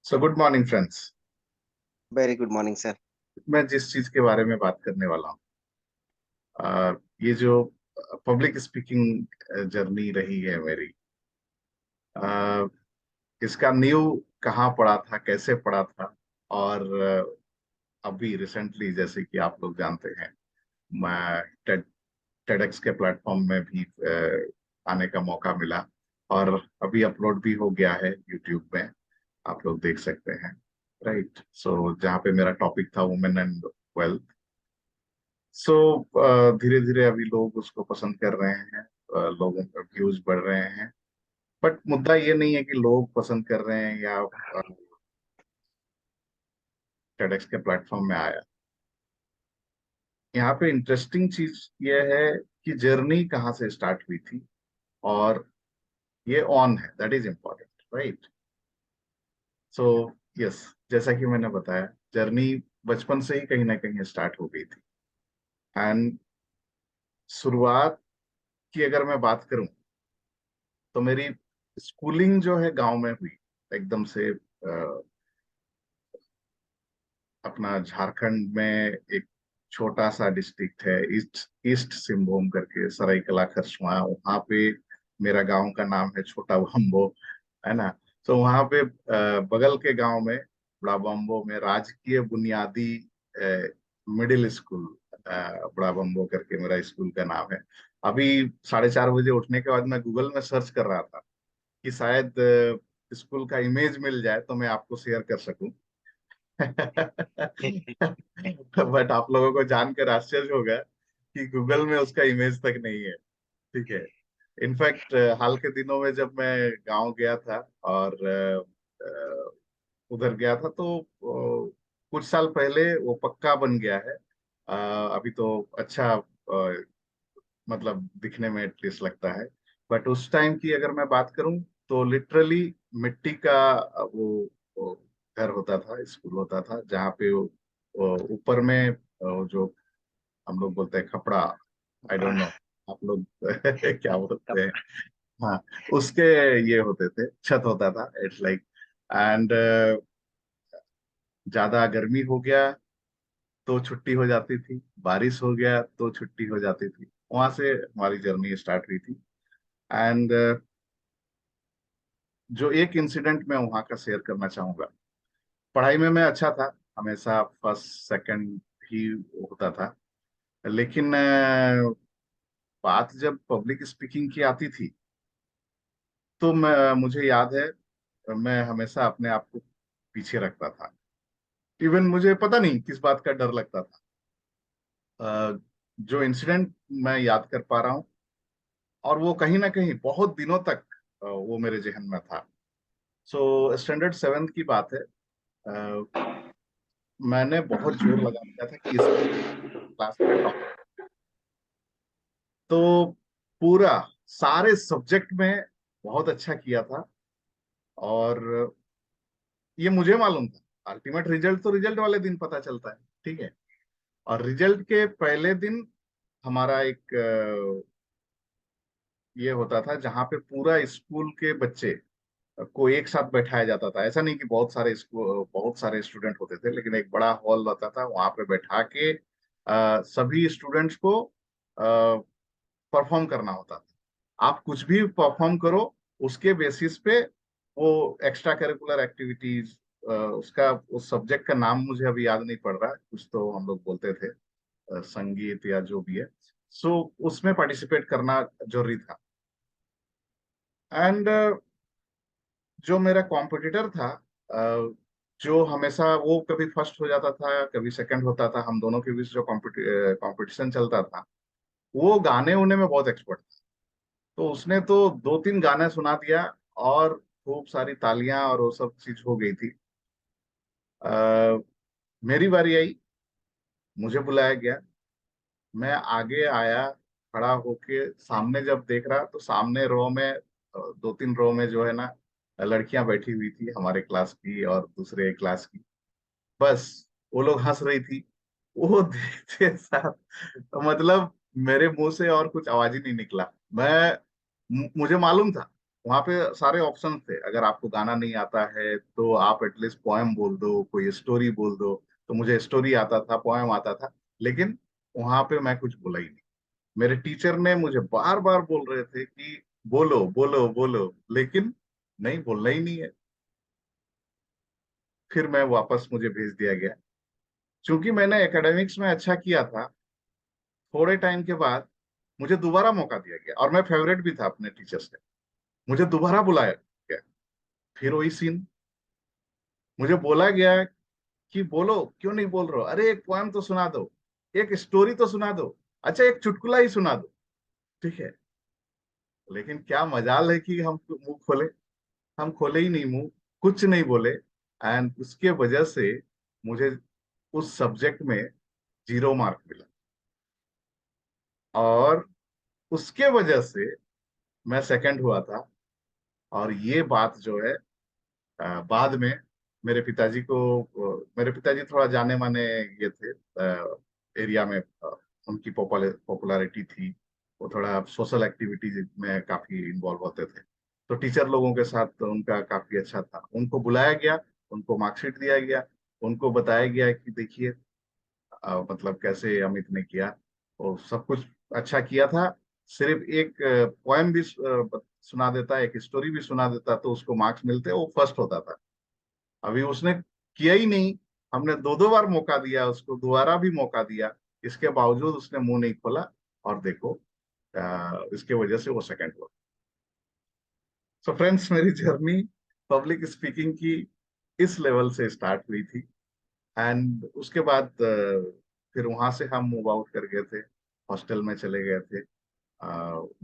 So good morning friends. Very good morning sir. मैं जिस चीज के बारे में बात करने वाला हूँ, ये जो पब्लिक स्पीकिंग जर्नी रही है मेरी, अ, इसका नींव कहाँ पड़ा था, कैसे पड़ा था। और अभी रिसेंटली, जैसे कि आप लोग जानते हैं, मैं टेडेक्स के प्लेटफॉर्म में भी आने का मौका मिला। और अभी अपलोड भी हो गया है यूट्यूब में, आप लोग देख सकते हैं। राइट, सो जहाँ पे मेरा टॉपिक था वुमेन एंड वेल्थ। सो धीरे धीरे अभी लोग उसको पसंद कर रहे हैं, लोगों का व्यूज बढ़ रहे हैं। बट मुद्दा ये नहीं है कि लोग पसंद कर रहे हैं या टेडेक्स के प्लेटफॉर्म में आया। यहाँ पे इंटरेस्टिंग चीज ये है कि जर्नी कहाँ से स्टार्ट हुई थी, और ये ऑन है, that is important, right. So yes, जैसा कि मैंने बताया, जर्नी बचपन से ही कहीं ना कहीं स्टार्ट हो गई थी। एंड शुरुआत की अगर मैं बात करूं, तो मेरी स्कूलिंग जो है गांव में हुई, एकदम से। अपना झारखंड में एक छोटा सा डिस्ट्रिक्ट है, ईस्ट ईस्ट सिंहभूम करके, सरायकला खरसुआ, वहाँ पे मेरा गांव का नाम है छोटा बम्बो, है ना। तो वहाँ पे बगल के गांव में, बड़ा बम्बो में, राजकीय बुनियादी मिडिल स्कूल, बड़ा बम्बो करके मेरा स्कूल का नाम है। अभी 4:30 बजे उठने के बाद मैं गूगल में सर्च कर रहा था कि शायद स्कूल का इमेज मिल जाए तो मैं आपको शेयर कर सकूं। बट आप लोगों को जानकर आश्चर्य होगा कि गूगल में उसका इमेज तक नहीं है। ठीक है। इनफैक्ट हाल के दिनों में जब मैं गांव गया था और उधर गया था, तो कुछ साल पहले वो पक्का बन गया है। अभी तो अच्छा, मतलब दिखने में एटलीस्ट लगता है। बट उस टाइम की अगर मैं बात करूं, तो लिटरली मिट्टी का वो घर होता था, स्कूल होता था, जहाँ पे वो ऊपर में जो हम लोग बोलते हैं खपड़ा, आई डोंट नो आप लोग क्या बोलते हैं। हाँ, उसके ये होते थे, छत होता था, इट्स लाइक। एंड ज्यादा गर्मी हो गया तो छुट्टी हो जाती थी, बारिश हो गया तो छुट्टी हो जाती थी। वहां से हमारी जर्नी स्टार्ट हुई थी। एंड जो एक इंसिडेंट मैं वहाँ का शेयर करना चाहूंगा। पढ़ाई में मैं अच्छा था, हमेशा फर्स्ट सेकंड ही होता था। लेकिन बात जब पब्लिक स्पीकिंग की आती थी, तो मुझे याद है, मैं हमेशा अपने आप को पीछे रखता था। इवन मुझे पता नहीं किस बात का डर लगता था। जो इंसिडेंट मैं याद कर पा रहा हूँ, और वो कहीं ना कहीं बहुत दिनों तक वो मेरे जहन में था। सो स्टैंडर्ड सेवेंथ की बात है। अ, मैंने बहुत जोर लगा दिया था कि इस क्लास में टॉप। तो पूरा सारे सब्जेक्ट में बहुत अच्छा किया था। और ये मुझे मालूम था, अल्टीमेट रिजल्ट तो रिजल्ट वाले दिन पता चलता है, ठीक है। और रिजल्ट के पहले दिन हमारा एक ये होता था, जहाँ पे पूरा स्कूल के बच्चे को एक साथ बैठाया जाता था। ऐसा नहीं कि बहुत सारे स्टूडेंट होते थे, लेकिन एक बड़ा हॉल रहता था, वहां पे बैठा के सभी स्टूडेंट्स को परफॉर्म करना होता था। आप कुछ भी परफॉर्म करो, उसके बेसिस पे वो एक्स्ट्रा करिकुलर एक्टिविटीज, उसका उस सब्जेक्ट का नाम मुझे अभी याद नहीं पड़ रहा है, कुछ तो हम लोग बोलते थे संगीत या जो भी है। सो उसमें पार्टिसिपेट करना जरूरी था। एंड जो मेरा कॉम्पिटिटर था, जो हमेशा वो कभी फर्स्ट हो जाता था, कभी सेकंड होता था, हम दोनों के बीच जो कंपटीशन चलता था, वो गाने उन्ने में बहुत एक्सपर्ट था। तो उसने तो 2-3 गाने सुना दिया, और खूब सारी तालियां और वो सब चीज हो गई थी। अ, मेरी बारी आई, मुझे बुलाया गया। मैं आगे आया, खड़ा होके सामने जब देख रहा, तो सामने रो में 2-3 रो में जो है ना, लड़कियां बैठी हुई थी, हमारे क्लास की और दूसरे क्लास की। बस वो लोग हंस रही थी, वो देखते साथ, मतलब मेरे मुंह से और कुछ आवाज ही नहीं निकला। मुझे मालूम था वहां पे सारे ऑप्शन थे, अगर आपको गाना नहीं आता है तो आप एटलीस्ट पोएम बोल दो, कोई स्टोरी बोल दो। तो मुझे स्टोरी आता था, पोएम आता था, लेकिन वहां पे मैं कुछ बोला ही नहीं। मेरे टीचर ने मुझे बार बार बोल रहे थे कि बोलो बोलो बोलो, लेकिन नहीं, बोलना ही नहीं है। फिर मैं वापस, मुझे भेज दिया गया। क्योंकि मैंने एकेडमिक्स में अच्छा किया था, थोड़े टाइम के बाद मुझे दोबारा मौका दिया गया, और मैं फेवरेट भी था अपने टीचर से। मुझे दोबारा बुलाया गया, फिर वही सीन। मुझे बोला गया कि बोलो, क्यों नहीं बोल रहे हो, अरे एक पोएम तो सुना दो, एक स्टोरी तो सुना दो, अच्छा एक चुटकुला ही सुना दो। ठीक है, लेकिन क्या मजाल है कि हम मुंह खोले। हम खोले ही नहीं मुंह, कुछ नहीं बोले। एंड उसके वजह से मुझे उस सब्जेक्ट में 0 मार्क मिला, और उसके वजह से मैं सेकंड हुआ था। और ये बात जो है, बाद में मेरे पिताजी को, मेरे पिताजी थोड़ा जाने माने ये थे एरिया में, उनकी पॉपुलैरिटी थी। वो थोड़ा सोशल एक्टिविटीज में काफी इन्वॉल्व होते थे। तो टीचर लोगों के साथ तो उनका काफी अच्छा था। उनको बुलाया गया, उनको मार्कशीट दिया गया, उनको बताया गया कि देखिए मतलब कैसे अमित ने किया, और सब कुछ अच्छा किया था। सिर्फ एक पोएम भी सुना देता, एक स्टोरी भी सुना देता, तो उसको मार्क्स मिलते, वो फर्स्ट होता था। अभी उसने किया ही नहीं। हमने दो दो बार मौका दिया उसको, दोबारा भी मौका दिया, इसके बावजूद उसने मुंह नहीं खोला। और देखो, इसके वजह से वो सेकंड हुआ। सो फ्रेंड्स, मेरी जर्नी पब्लिक स्पीकिंग की इस लेवल से स्टार्ट हुई थी। एंड उसके बाद फिर वहां से हम मूव आउट कर गए थे, हॉस्टल में चले गए थे।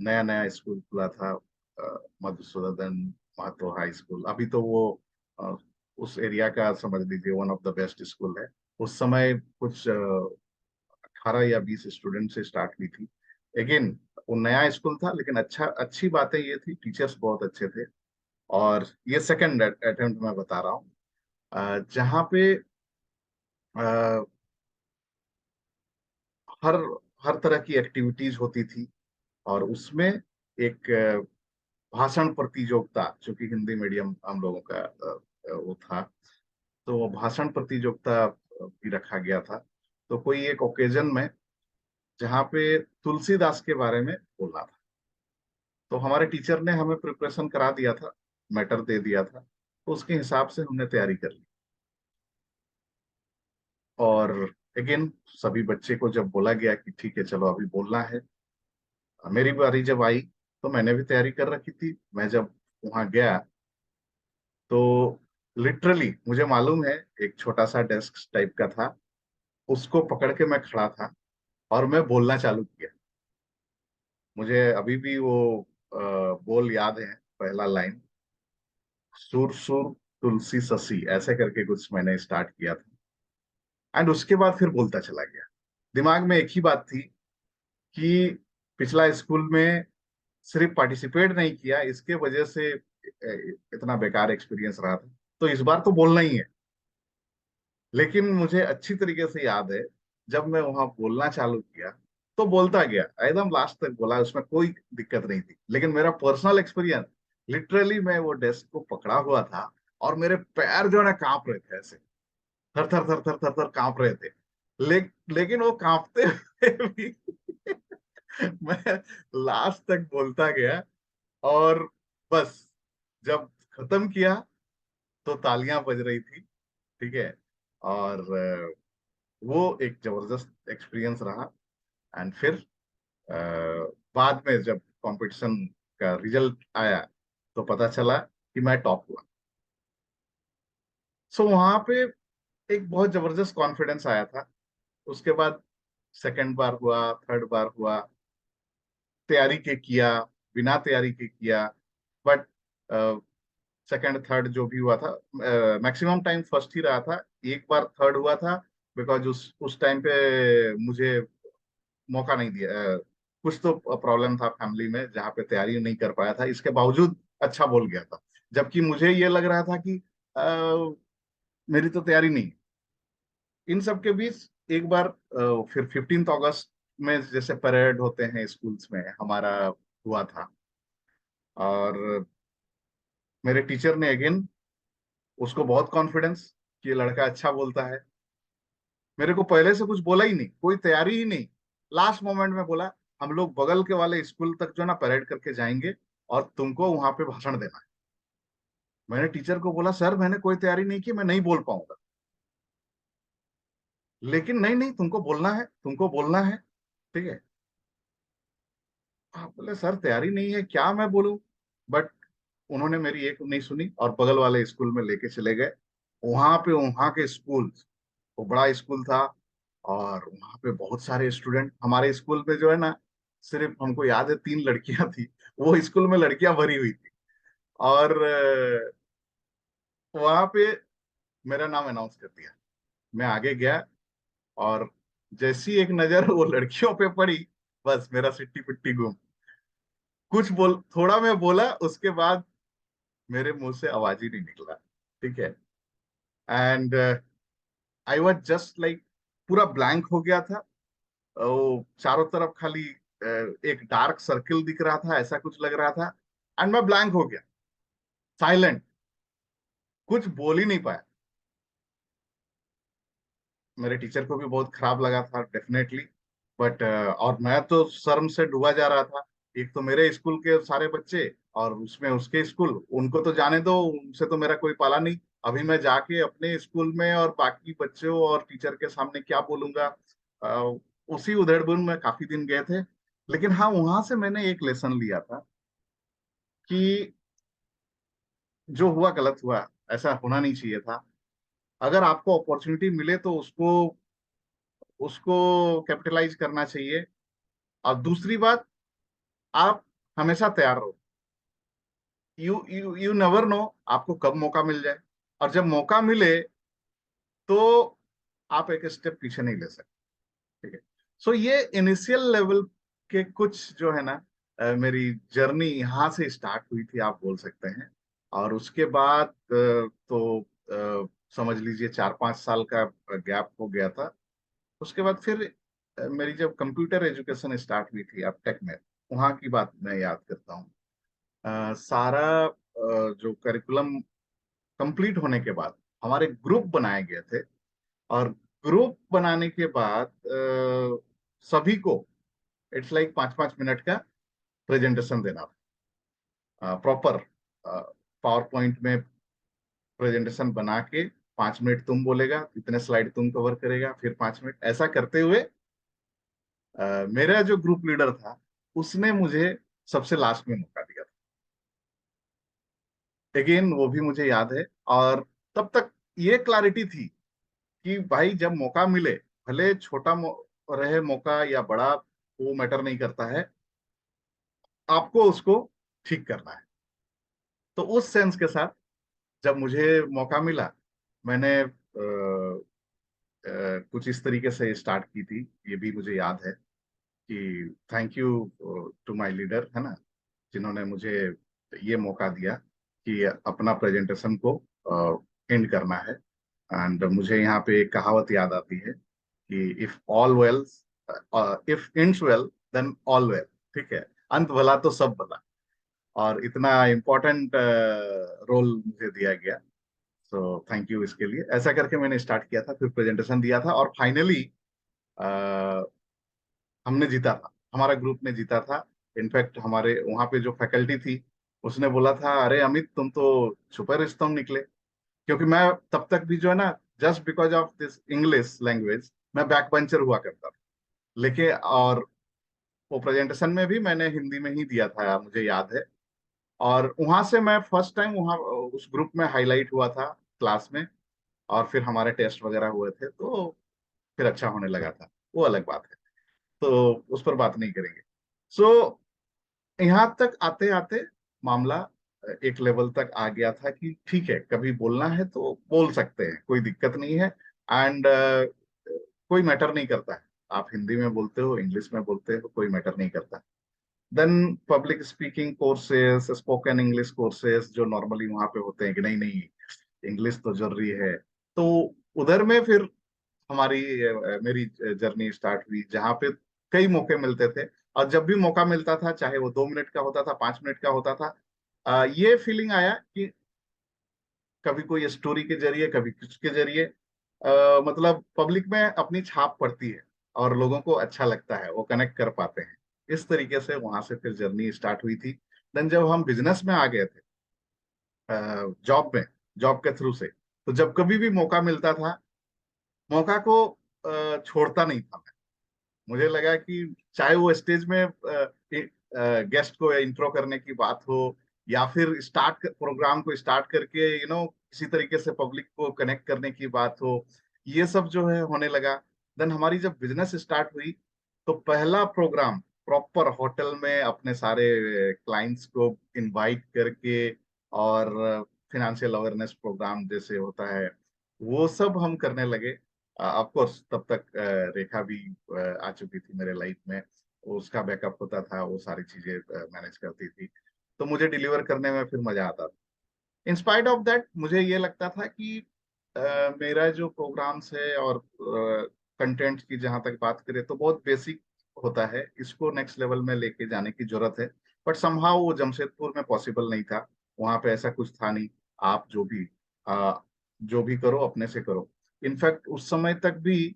नया नया स्कूल खुला था, मधुसूदन महतो हाई स्कूल। अभी तो वो अ, उस एरिया का समझ लीजिए one of the best school है। उस समय कुछ 18 या 20 स्टूडेंट से स्टार्ट हुई थी। अगेन, वो नया स्कूल था, लेकिन अच्छी बातें ये थी, टीचर्स बहुत अच्छे थे। और ये सेकंड अटेम्प्ट मैं बता रहा हूँ, जहाँ पे अ, हर हर तरह की एक्टिविटीज होती थी। और उसमें एक भाषण प्रतियोगिता, चूंकि हिंदी मीडियम हम लोगों का वो था, तो वो भाषण प्रतियोगिता भी रखा गया था। तो कोई एक ओकेजन में जहाँ पे तुलसीदास के बारे में बोलना था, तो हमारे टीचर ने हमें प्रिपरेशन करा दिया था, मैटर दे दिया था, तो उसके हिसाब से हमने तैयारी कर ली। और अगेन, सभी बच्चे को जब बोला गया कि ठीक है चलो अभी बोलना है, मेरी बारी जब आई, तो मैंने भी तैयारी कर रखी थी। मैं जब वहां गया, तो लिटरली मुझे मालूम है, एक छोटा सा डेस्क टाइप का था, उसको पकड़ के मैं खड़ा था, और मैं बोलना चालू किया। मुझे अभी भी वो बोल याद है, पहला लाइन, सुर सुर तुलसी ससी, ऐसे करके कुछ मैंने स्टार्ट किया था। एंड उसके बाद फिर बोलता चला गया। दिमाग में एक ही बात थी कि पिछला स्कूल में सिर्फ पार्टिसिपेट नहीं किया, इसके वजह से इतना बेकार एक्सपीरियंस रहा था, तो इस बार तो बोलना ही है। लेकिन मुझे अच्छी तरीके से याद है, जब मैं वहां बोलना चालू किया, तो बोलता गया, एकदम लास्ट तक बोला, उसमें कोई दिक्कत नहीं थी। लेकिन मेरा पर्सनल एक्सपीरियंस, लिटरली मैं वो डेस्क को पकड़ा हुआ था, और मेरे पैर जो है ना कांप रहे थे, ऐसे थर थर थर थर थर थर कांप रहे थे। लेकिन वो कांपते हुए भी मैं लास्ट तक बोलता गया। और बस, जब खत्म किया, तो तालियां बज रही थी। ठीक है, और वो एक जबरदस्त एक्सपीरियंस रहा। एंड फिर बाद में जब कंपटीशन का रिजल्ट आया, तो पता चला कि मैं टॉप हुआ। सो वहां पे एक बहुत जबरदस्त कॉन्फिडेंस आया था। उसके बाद सेकंड बार हुआ, थर्ड बार हुआ, तैयारी के किया, बिना तैयारी के किया। बट सेकंड थर्ड जो भी हुआ था, मैक्सिमम टाइम फर्स्ट ही रहा था। एक बार थर्ड हुआ था, बिकॉज उस टाइम पे मुझे मौका नहीं दिया। कुछ तो प्रॉब्लम था फैमिली में, जहाँ पे तैयारी नहीं कर पाया था, इसके बावजूद अच्छा बोल गया था। जबकि मुझे ये लग रहा था कि मेरी तो तैयारी नहीं। इन सब के बीच एक बार फिर 15 अगस्त में जैसे परेड होते हैं स्कूल्स में, हमारा हुआ था। और मेरे टीचर ने अगेन, उसको बहुत कॉन्फिडेंस कि ये लड़का अच्छा बोलता है। मेरे को पहले से कुछ बोला ही नहीं, कोई तैयारी ही नहीं। लास्ट मोमेंट में बोला, हम लोग बगल के वाले स्कूल तक जो है ना परेड करके जाएंगे और तुमको वहां पे भाषण देना है। मैंने टीचर को बोला, सर मैंने कोई तैयारी नहीं की, मैं नहीं बोल पाऊंगा। लेकिन नहीं नहीं, तुमको बोलना है, तुमको बोलना है, ठीक है। आप बोले, सर तैयारी नहीं है, क्या मैं बोलूं। बट उन्होंने मेरी एक नहीं सुनी और बगल वाले स्कूल में लेके चले गए। वहां पे वहां के स्कूल, वो बड़ा स्कूल था, और वहां पे बहुत सारे स्टूडेंट। हमारे स्कूल में जो है ना, सिर्फ हमको याद है 3 लड़कियां थी, वो स्कूल में लड़कियां भरी हुई थी। और वहां पे मेरा नाम अनाउंस कर दिया। मैं आगे गया, और जैसी एक नजर वो लड़कियों पे पड़ी, बस मेरा सिट्टी पिट्टी गुम। कुछ बोल, थोड़ा मैं बोला, उसके बाद मेरे मुंह से आवाज ही नहीं निकला, ठीक है। And I was just like, पूरा ब्लैंक हो गया था। वो चारों तरफ खाली एक डार्क सर्किल दिख रहा था, ऐसा कुछ लग रहा था। एंड मैं ब्लैंक हो गया, साइलेंट, कुछ बोल ही नहीं पाया। मेरे टीचर को भी बहुत खराब लगा था डेफिनेटली। बट और मैं तो शर्म से डूबा जा रहा था। एक तो मेरे स्कूल के सारे बच्चे, और उसमें उसके स्कूल, उनको तो जाने दो, उनसे तो मेरा कोई पाला नहीं। अभी मैं जाके अपने स्कूल में और बाकी बच्चों और टीचर के सामने क्या बोलूंगा। अ, उसी उधेड़बुन में काफी दिन गए थे। लेकिन हाँ, वहां से मैंने एक लेसन लिया था कि जो हुआ गलत हुआ, ऐसा होना नहीं चाहिए था। अगर आपको अपॉर्चुनिटी मिले तो उसको उसको कैपिटलाइज करना चाहिए। और दूसरी बात, आप हमेशा तैयार रहो। यू नेवर नो आपको कब मौका मिल जाए। और जब मौका मिले तो आप एक स्टेप पीछे नहीं ले सकते, ठीक है। सो ये इनिशियल लेवल के कुछ जो है ना, मेरी जर्नी यहाँ से स्टार्ट हुई थी, आप बोल सकते हैं। और उसके बाद तो समझ लीजिए 4-5 साल का गैप हो गया था। उसके बाद फिर मेरी जब कंप्यूटर एजुकेशन स्टार्ट हुई थी, अब टेक में, वहाँ की बात मैं याद करता हूँ। सारा जो करिकुलम कंप्लीट होने के बाद हमारे ग्रुप बनाए गए थे। और ग्रुप बनाने के बाद सभी को इट्स लाइक 5-5 मिनट का प्रेजेंटेशन देना था, प्रॉपर पावर पॉइंट में प्रेजेंटेशन बना के। 5 मिनट तुम बोलेगा, इतने स्लाइड तुम कवर करेगा, फिर 5 मिनट, ऐसा करते हुए मेरा जो ग्रुप लीडर था, उसने मुझे सबसे लास्ट में मौका दिया था। अगेन वो भी मुझे याद है। और तब तक ये क्लैरिटी थी कि भाई जब मौका मिले, भले छोटा रहे मौका या बड़ा, वो मैटर नहीं करता है, आपको उसको ठीक करना है। तो उस सेंस के साथ जब मुझे मौका मिला, मैंने कुछ इस तरीके से स्टार्ट की थी। ये भी मुझे याद है कि thank you to my leader, है ना, जिन्होंने मुझे ये मौका दिया कि अपना प्रेजेंटेशन को एंड करना है। एंड मुझे यहाँ पे एक कहावत याद आती है कि if all well, if ends well then all well, ठीक है। अंत भला तो सब भला। और इतना इम्पोर्टेंट रोल मुझे दिया गया। सो थैंक यू इसके लिए। ऐसा करके मैंने स्टार्ट किया था, फिर प्रेजेंटेशन दिया था, और फाइनली हमने जीता था, हमारा ग्रुप ने जीता था। इनफैक्ट हमारे वहाँ पे जो फैकल्टी थी, उसने बोला था, अरे अमित तुम तो छुपे रुस्तम निकले। क्योंकि मैं तब तक भी जो है ना, just because of this English language, मैं बैक बेंचर हुआ करता था। लेकिन और वो प्रेजेंटेशन में भी मैंने हिंदी में ही दिया था, मुझे याद है। और वहां से मैं फर्स्ट टाइम वहाँ उस ग्रुप में हाईलाइट हुआ था क्लास में। और फिर हमारे टेस्ट वगैरह हुए थे, तो फिर अच्छा होने लगा था, वो अलग बात है। तो उस पर बात नहीं करेंगे। सो यहाँ तक आते आते मामला एक लेवल तक आ गया था कि ठीक है, कभी बोलना है तो बोल सकते हैं, कोई दिक्कत नहीं है। एंड कोई मैटर नहीं करता है, आप हिंदी में बोलते हो, इंग्लिश में बोलते हो, कोई मैटर नहीं करता। Then public speaking courses, spoken English courses जो नॉर्मली वहां पे होते हैं कि नहीं नहीं, इंग्लिश तो जरूरी है। तो उधर में फिर हमारी मेरी जर्नी स्टार्ट हुई, जहाँ पे कई मौके मिलते थे। और जब भी मौका मिलता था, चाहे वो 2 मिनट का होता था, 5 मिनट का होता था, ये फीलिंग आया कि कभी कोई स्टोरी के जरिए, कभी कुछ के जरिए, मतलब पब्लिक में अपनी छाप पड़ती है और लोगों को अच्छा लगता है, वो कनेक्ट कर पाते हैं। इस तरीके से वहां से फिर जर्नी स्टार्ट हुई थी। देन जब हम बिजनेस में आ गए थे, जॉब में, जॉब के थ्रू से, तो जब कभी भी मौका मिलता था, मौका को छोड़ता नहीं था। मुझे लगा कि चाहे वो स्टेज में गेस्ट को इंट्रो करने की बात हो, या फिर प्रोग्राम को स्टार्ट करके किसी तरीके से पब्लिक को कनेक्ट करने की बात हो, ये सब जो है होने लगा। देन हमारी जब बिजनेस स्टार्ट हुई, तो पहला प्रोग्राम प्रॉपर होटल में अपने सारे क्लाइंट्स को इनवाइट करके, और फिनेंशियल अवेयरनेस प्रोग्राम जैसे होता है, वो सब हम करने लगे। ऑफ कोर्स तब तक रेखा भी आ चुकी थी मेरे लाइफ में। उसका बैकअप होता था, वो सारी चीजें मैनेज करती थी, तो मुझे डिलीवर करने में फिर मजा आता था। इन स्पाइट ऑफ दैट, मुझे ये लगता था कि मेरा जो प्रोग्राम्स है और कंटेंट की जहां तक बात करें तो बहुत बेसिक होता है, इसको नेक्स्ट लेवल में लेके जाने की जरूरत है। बट समहाउ वो जमशेदपुर में पॉसिबल नहीं था। वहां पे ऐसा कुछ था नहीं। आप जो भी करो अपने से करो। इनफैक्ट उस समय तक भी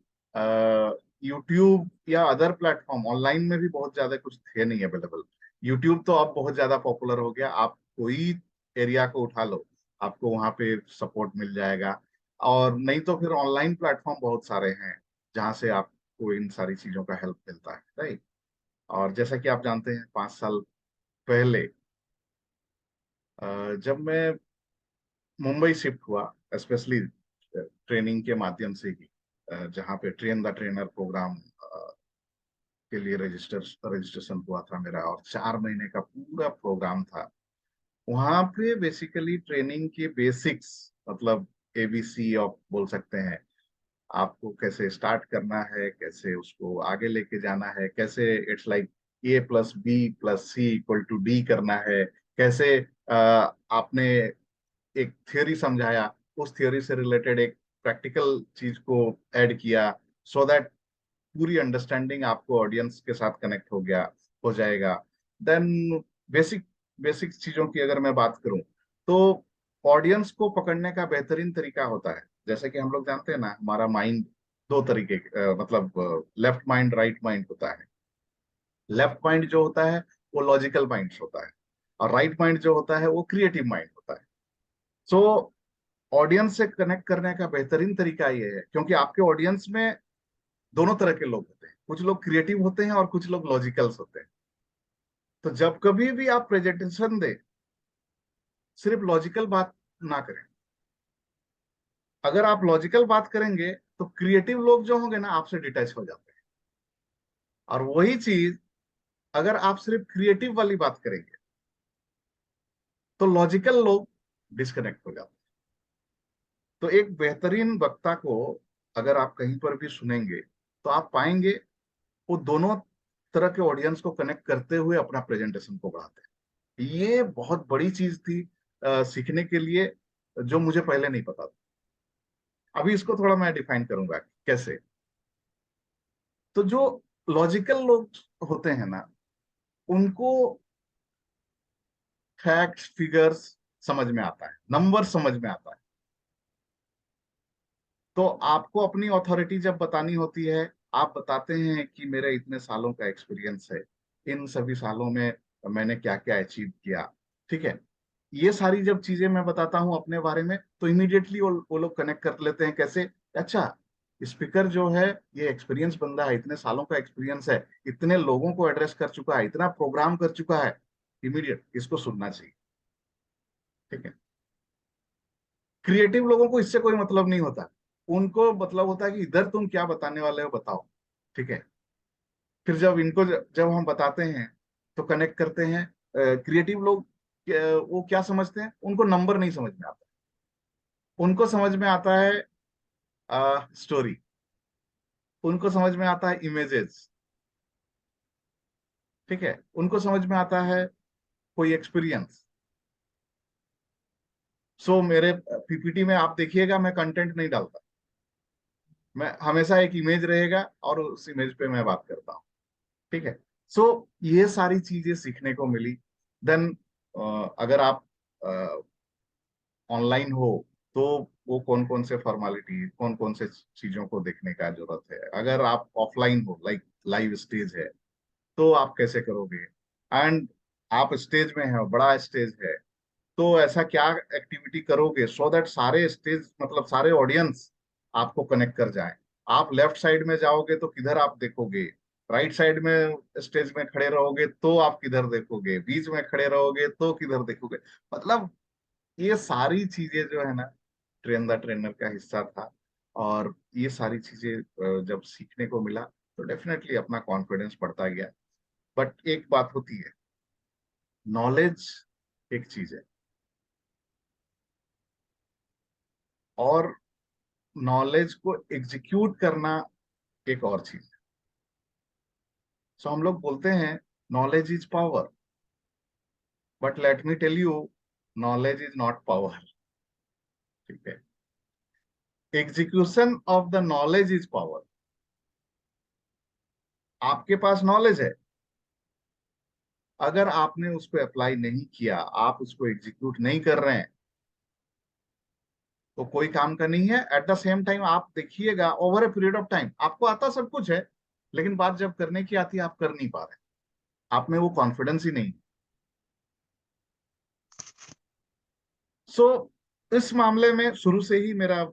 यूट्यूब या अदर प्लेटफॉर्म ऑनलाइन में भी बहुत ज्यादा कुछ थे नहीं अवेलेबल। यूट्यूब तो अब बहुत ज्यादा पॉपुलर हो गया। आप कोई एरिया को उठा लो, आपको वहां पे सपोर्ट मिल जाएगा। और नहीं तो फिर ऑनलाइन प्लेटफॉर्म बहुत सारे हैं जहां से आपको इन सारी चीजों का हेल्प मिलता है, राइट। और जैसा कि आप जानते हैं, 5 साल पहले जब मैं मुंबई शिफ्ट हुआ, स्पेशली ट्रेनिंग के माध्यम से ही, जहाँ पे ट्रेन द ट्रेनर प्रोग्राम के लिए रजिस्ट्रेशन हुआ था मेरा, और 4 महीने का पूरा प्रोग्राम था। वहां पे बेसिकली ट्रेनिंग के बेसिक्स, मतलब एबीसी आप बोल सकते हैं। आपको कैसे स्टार्ट करना है, कैसे उसको आगे लेके जाना है, कैसे इट्स लाइक A+B+C=D करना है, कैसे आपने एक थियोरी समझाया, उस थियोरी से रिलेटेड एक प्रैक्टिकल चीज को ऐड किया, सो दैट पूरी अंडरस्टैंडिंग आपको ऑडियंस के साथ कनेक्ट हो जाएगा। देन बेसिक बेसिक चीजों की अगर मैं बात करूं, तो ऑडियंस को पकड़ने का बेहतरीन तरीका होता है, जैसे कि हम लोग जानते हैं ना, हमारा माइंड दो तरीके मतलब लेफ्ट माइंड, राइट माइंड होता है। लेफ्ट माइंड जो होता है वो लॉजिकल माइंड होता है, और राइट माइंड जो होता है वो क्रिएटिव माइंड होता है। सो ऑडियंस से कनेक्ट करने का बेहतरीन तरीका ये है, क्योंकि आपके ऑडियंस में दोनों तरह के लोग होते हैं। कुछ लोग क्रिएटिव होते हैं और कुछ लोग लॉजिकल्स होते हैं। तो जब कभी भी आप प्रेजेंटेशन दें, सिर्फ लॉजिकल बात ना करें। अगर आप लॉजिकल बात करेंगे तो क्रिएटिव लोग जो होंगे ना, आपसे डिटैच हो जाते हैं। और वही चीज अगर आप सिर्फ क्रिएटिव वाली बात करेंगे, तो लॉजिकल लोग डिस्कनेक्ट हो जाते हैं। तो एक बेहतरीन वक्ता को अगर आप कहीं पर भी सुनेंगे, तो आप पाएंगे वो दोनों तरह के ऑडियंस को कनेक्ट करते हुए अपना प्रेजेंटेशन को बढ़ाते हैं। ये बहुत बड़ी चीज थी सीखने के लिए, जो मुझे पहले नहीं पता था। अभी इसको थोड़ा मैं डिफाइन करूंगा कैसे। तो जो लॉजिकल लोग होते हैं ना, उनको फैक्ट्स, फिगर्स समझ में आता है, नंबर समझ में आता है। तो आपको अपनी अथॉरिटी जब बतानी होती है, आप बताते हैं कि मेरे इतने सालों का एक्सपीरियंस है, इन सभी सालों में मैंने क्या क्या अचीव किया, ठीक है। ये सारी जब चीजें मैं बताता हूं अपने बारे में, तो इमीडिएटली वो लोग कनेक्ट कर लेते हैं। कैसे? अच्छा, स्पीकर जो है, ये एक्सपीरियंस बंदा है, इतने सालों का एक्सपीरियंस है, इतने लोगों को एड्रेस कर चुका है, इतना प्रोग्राम कर चुका है, इमीडिएट इसको सुनना चाहिए, ठीक है। क्रिएटिव लोगों को इससे कोई मतलब नहीं होता। उनको मतलब होता है कि इधर तुम क्या बताने वाले हो, बताओ, ठीक है। फिर जब इनको जब हम बताते हैं तो कनेक्ट करते हैं। क्रिएटिव लोग वो क्या समझते हैं, उनको नंबर नहीं समझ में आता। उनको समझ में आता है स्टोरी, उनको समझ में आता है इमेजेस, ठीक है। उनको समझ में आता है कोई एक्सपीरियंस। सो मेरे पीपीटी में आप देखिएगा, मैं कंटेंट नहीं डालता। मैं हमेशा एक इमेज रहेगा और उस इमेज पे मैं बात करता हूँ, ठीक है। सो ये सारी चीजें सीखने को मिली। देन अगर आप ऑनलाइन हो तो वो कौन कौन से फॉर्मेलिटी, कौन कौन से चीजों को देखने का जरूरत है। अगर आप ऑफलाइन हो, लाइक लाइव स्टेज है, तो आप कैसे करोगे। एंड आप स्टेज में है, बड़ा स्टेज है, तो ऐसा क्या एक्टिविटी करोगे सो दैट सारे स्टेज मतलब सारे ऑडियंस आपको कनेक्ट कर जाए। आप लेफ्ट साइड में जाओगे तो किधर आप देखोगे, राइट साइड में स्टेज में खड़े रहोगे तो आप किधर देखोगे, बीच में खड़े रहोगे तो किधर देखोगे। मतलब ये सारी चीजें जो है ना, ट्रेन द ट्रेनर का हिस्सा था। और ये सारी चीजें जब सीखने को मिला तो डेफिनेटली अपना कॉन्फिडेंस बढ़ता गया। बट एक बात होती है, नॉलेज एक चीज है और नॉलेज को एग्जीक्यूट करना एक और चीज है। सो हम लोग बोलते हैं knowledge is power, but let me tell you, knowledge is not power. ठीक है, execution of the knowledge is power. आपके पास नॉलेज है, अगर आपने उसको अप्लाई नहीं किया, आप उसको एग्जीक्यूट नहीं कर रहे हैं, तो कोई काम का नहीं है। एट द सेम टाइम आप देखिएगा, over a period of time आपको आता सब कुछ है, लेकिन बात जब करने की आती है आप कर नहीं पा रहे, आप में वो कॉन्फिडेंस ही नहीं। सो इस मामले में शुरू से ही मेरा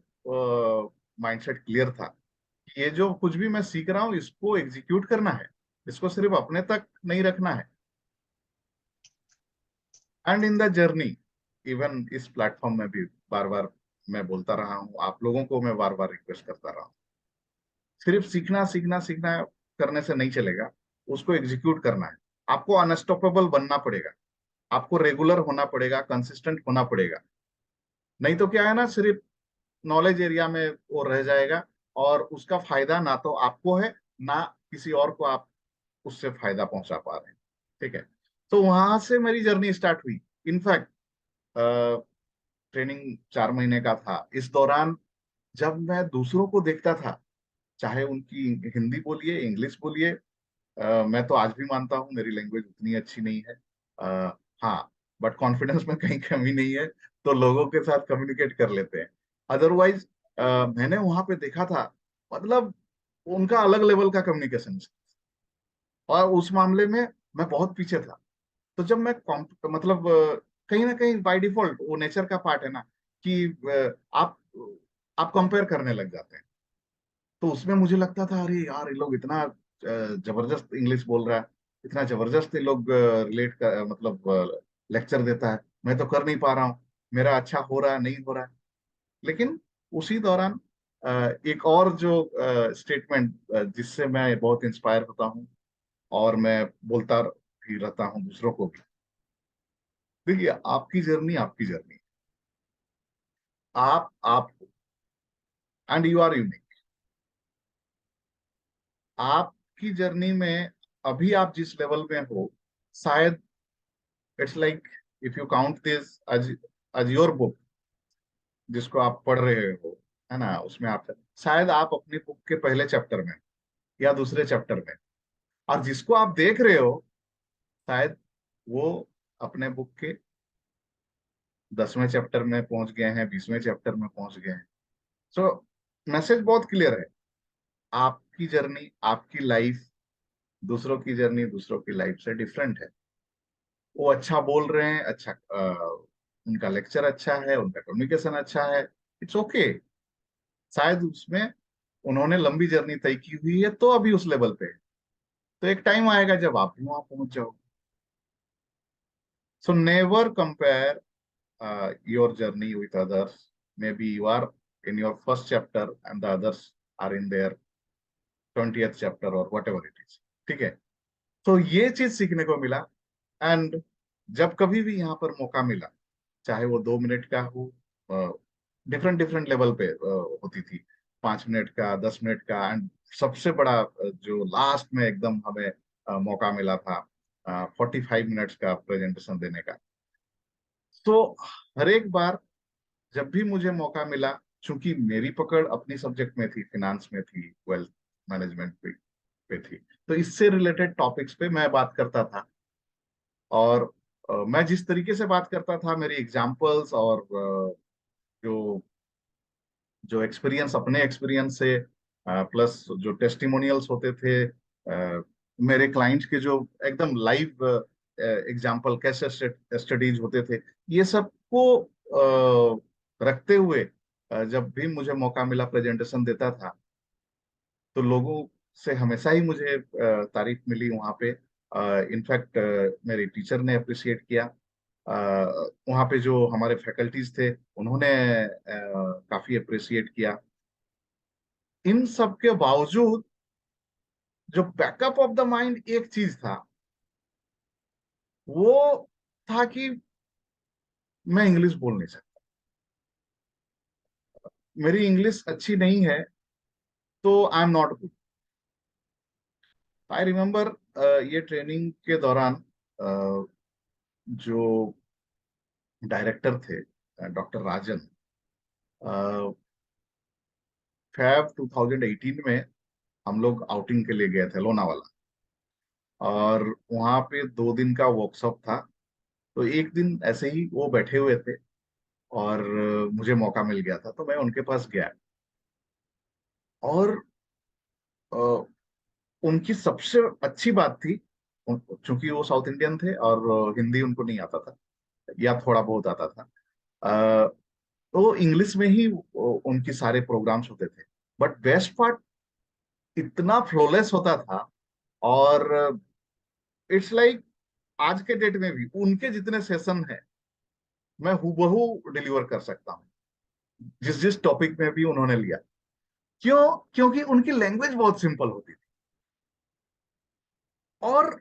माइंडसेट क्लियर था कि ये जो कुछ भी मैं सीख रहा हूँ इसको एग्जीक्यूट करना है, इसको सिर्फ अपने तक नहीं रखना है। And in the journey, even इस प्लेटफॉर्म में भी बार बार मैं बोलता रहा हूँ, आप लोगों को मैं बार बार रिक्वेस्ट करता रहा हूँ, सिर्फ सीखना सीखना सीखना करने से नहीं चलेगा, उसको एग्जीक्यूट करना है। आपको अनस्टॉपेबल बनना पड़ेगा, आपको रेगुलर होना पड़ेगा, कंसिस्टेंट होना पड़ेगा। नहीं तो क्या है ना, सिर्फ नॉलेज एरिया में वो रह जाएगा और उसका फायदा ना तो आपको है, ना किसी और को आप उससे फायदा पहुंचा पा रहे हैं। ठीक है, तो वहां से मेरी जर्नी स्टार्ट हुई। इनफैक्ट ट्रेनिंग 4 महीने का था। इस दौरान जब मैं दूसरों को देखता था, चाहे उनकी हिंदी बोलिए, इंग्लिश बोलिए, मैं तो आज भी मानता हूँ मेरी लैंग्वेज उतनी अच्छी नहीं है। हाँ, बट कॉन्फिडेंस में कहीं कमी नहीं है, तो लोगों के साथ कम्युनिकेट कर लेते हैं। अदरवाइज मैंने वहां पे देखा था, मतलब उनका अलग लेवल का कम्युनिकेशन, और उस मामले में मैं बहुत पीछे था। तो जब मैं मतलब कहीं ना कहीं बाय डिफॉल्ट वो नेचर का पार्ट है ना, कि आप कंपेयर करने लग जाते हैं। तो उसमें मुझे लगता था, अरे यार ये लोग इतना जबरदस्त इंग्लिश बोल रहा है, इतना जबरदस्त ये लोग रिलेट कर मतलब लेक्चर देता है, मैं तो कर नहीं पा रहा हूँ, मेरा अच्छा हो रहा है नहीं हो रहा है। लेकिन उसी दौरान एक और जो स्टेटमेंट जिससे मैं बहुत इंस्पायर होता हूँ और मैं बोलता भी रहता हूँ दूसरों को भी, देखिए आपकी जर्नी आपकी जर्नी, आप एंड यू आर यूनिक। आपकी जर्नी में अभी आप जिस लेवल में हो, शायद it's like if you count this as your book, जिसको आप पढ़ रहे हो, है ना, उसमें आप शायद आप अपनी बुक के पहले चैप्टर में या दूसरे चैप्टर में, और जिसको आप देख रहे हो शायद वो अपने बुक के 10वें चैप्टर में पहुंच गए हैं, 20वें चैप्टर में पहुंच गए हैं। सो मैसेज बहुत क्लियर है, आपकी जर्नी आपकी लाइफ दूसरों की जर्नी दूसरों की लाइफ से डिफरेंट है। वो अच्छा बोल रहे हैं, अच्छा उनका लेक्चर अच्छा है, उनका कम्युनिकेशन अच्छा है, इट्स ओके। शायद उसमें उन्होंने लंबी जर्नी तय की हुई है तो अभी उस लेवल पे है। तो एक टाइम आएगा जब आप भी वहां पहुंच जाओगे। So never compare your journey with others. Maybe you are in your first chapter and the others are in their 20th chapter और वट एवर इट इज। ठीक है, तो ये चीज सीखने को मिला। एंड जब कभी भी यहाँ पर मौका मिला, चाहे वो 2 मिनट का हो, डिफरेंट डिफरेंट लेवल पे होती थी, 5 मिनट का, 10 मिनट का, एंड सबसे बड़ा जो लास्ट में एकदम हमें मौका मिला था 45 मिनट्स का प्रेजेंटेशन देने का। तो हर एक बार जब भी मुझे मौका मिला, चूंकि मेरी पकड़ अपनी सब्जेक्ट में थी, फिनांस में थी, वेल्थ मैनेजमेंट पे थी, तो इससे रिलेटेड टॉपिक्स पे मैं बात करता था। और मैं जिस तरीके से बात करता था, मेरी एग्जाम्पल्स और जो जो एक्सपीरियंस, अपने एक्सपीरियंस से प्लस जो टेस्टिमोनियल्स होते थे, मेरे क्लाइंट्स के जो एकदम लाइव एग्जाम्पल, कैसे स्टडीज होते थे, ये सबको रखते हुए जब भी मुझे मौका मिला प्रेजेंटेशन देता था, तो लोगों से हमेशा ही मुझे तारीफ मिली वहाँ पे। इनफैक्ट मेरे टीचर ने अप्रिशिएट किया। वहाँ पे जो हमारे फैकल्टीज थे, उन्होंने काफी अप्रिशिएट किया। इन सब के बावजूद जो बैकअप ऑफ द माइंड एक चीज था, वो था कि मैं इंग्लिश बोल नहीं सकता, मेरी इंग्लिश अच्छी नहीं है, तो I am not good. I remember ये ट्रेनिंग के दौरान जो डायरेक्टर थे, डॉक्टर राजन, फैब 2018 में हम लोग आउटिंग के लिए गए थे लोनावाला, और वहां पे 2 दिन का वर्कशॉप था। तो एक दिन ऐसे ही वो बैठे हुए थे, और मुझे मौका मिल गया था, तो मैं उनके पास गया। और अ, उनकी सबसे अच्छी बात थी, चूंकि वो साउथ इंडियन थे और हिंदी उनको नहीं आता था, या थोड़ा बहुत आता था, अ, तो इंग्लिश में ही उनकी सारे प्रोग्राम्स होते थे। बट बेस्ट पार्ट, इतना फ्लॉलेस होता था। और इट्स लाइक आज के डेट में भी उनके जितने सेशन है, मैं हूबहू डिलीवर कर सकता हूँ, जिस जिस टॉपिक में भी उन्होंने लिया। क्यों? क्योंकि उनकी लैंग्वेज बहुत सिंपल होती थी। और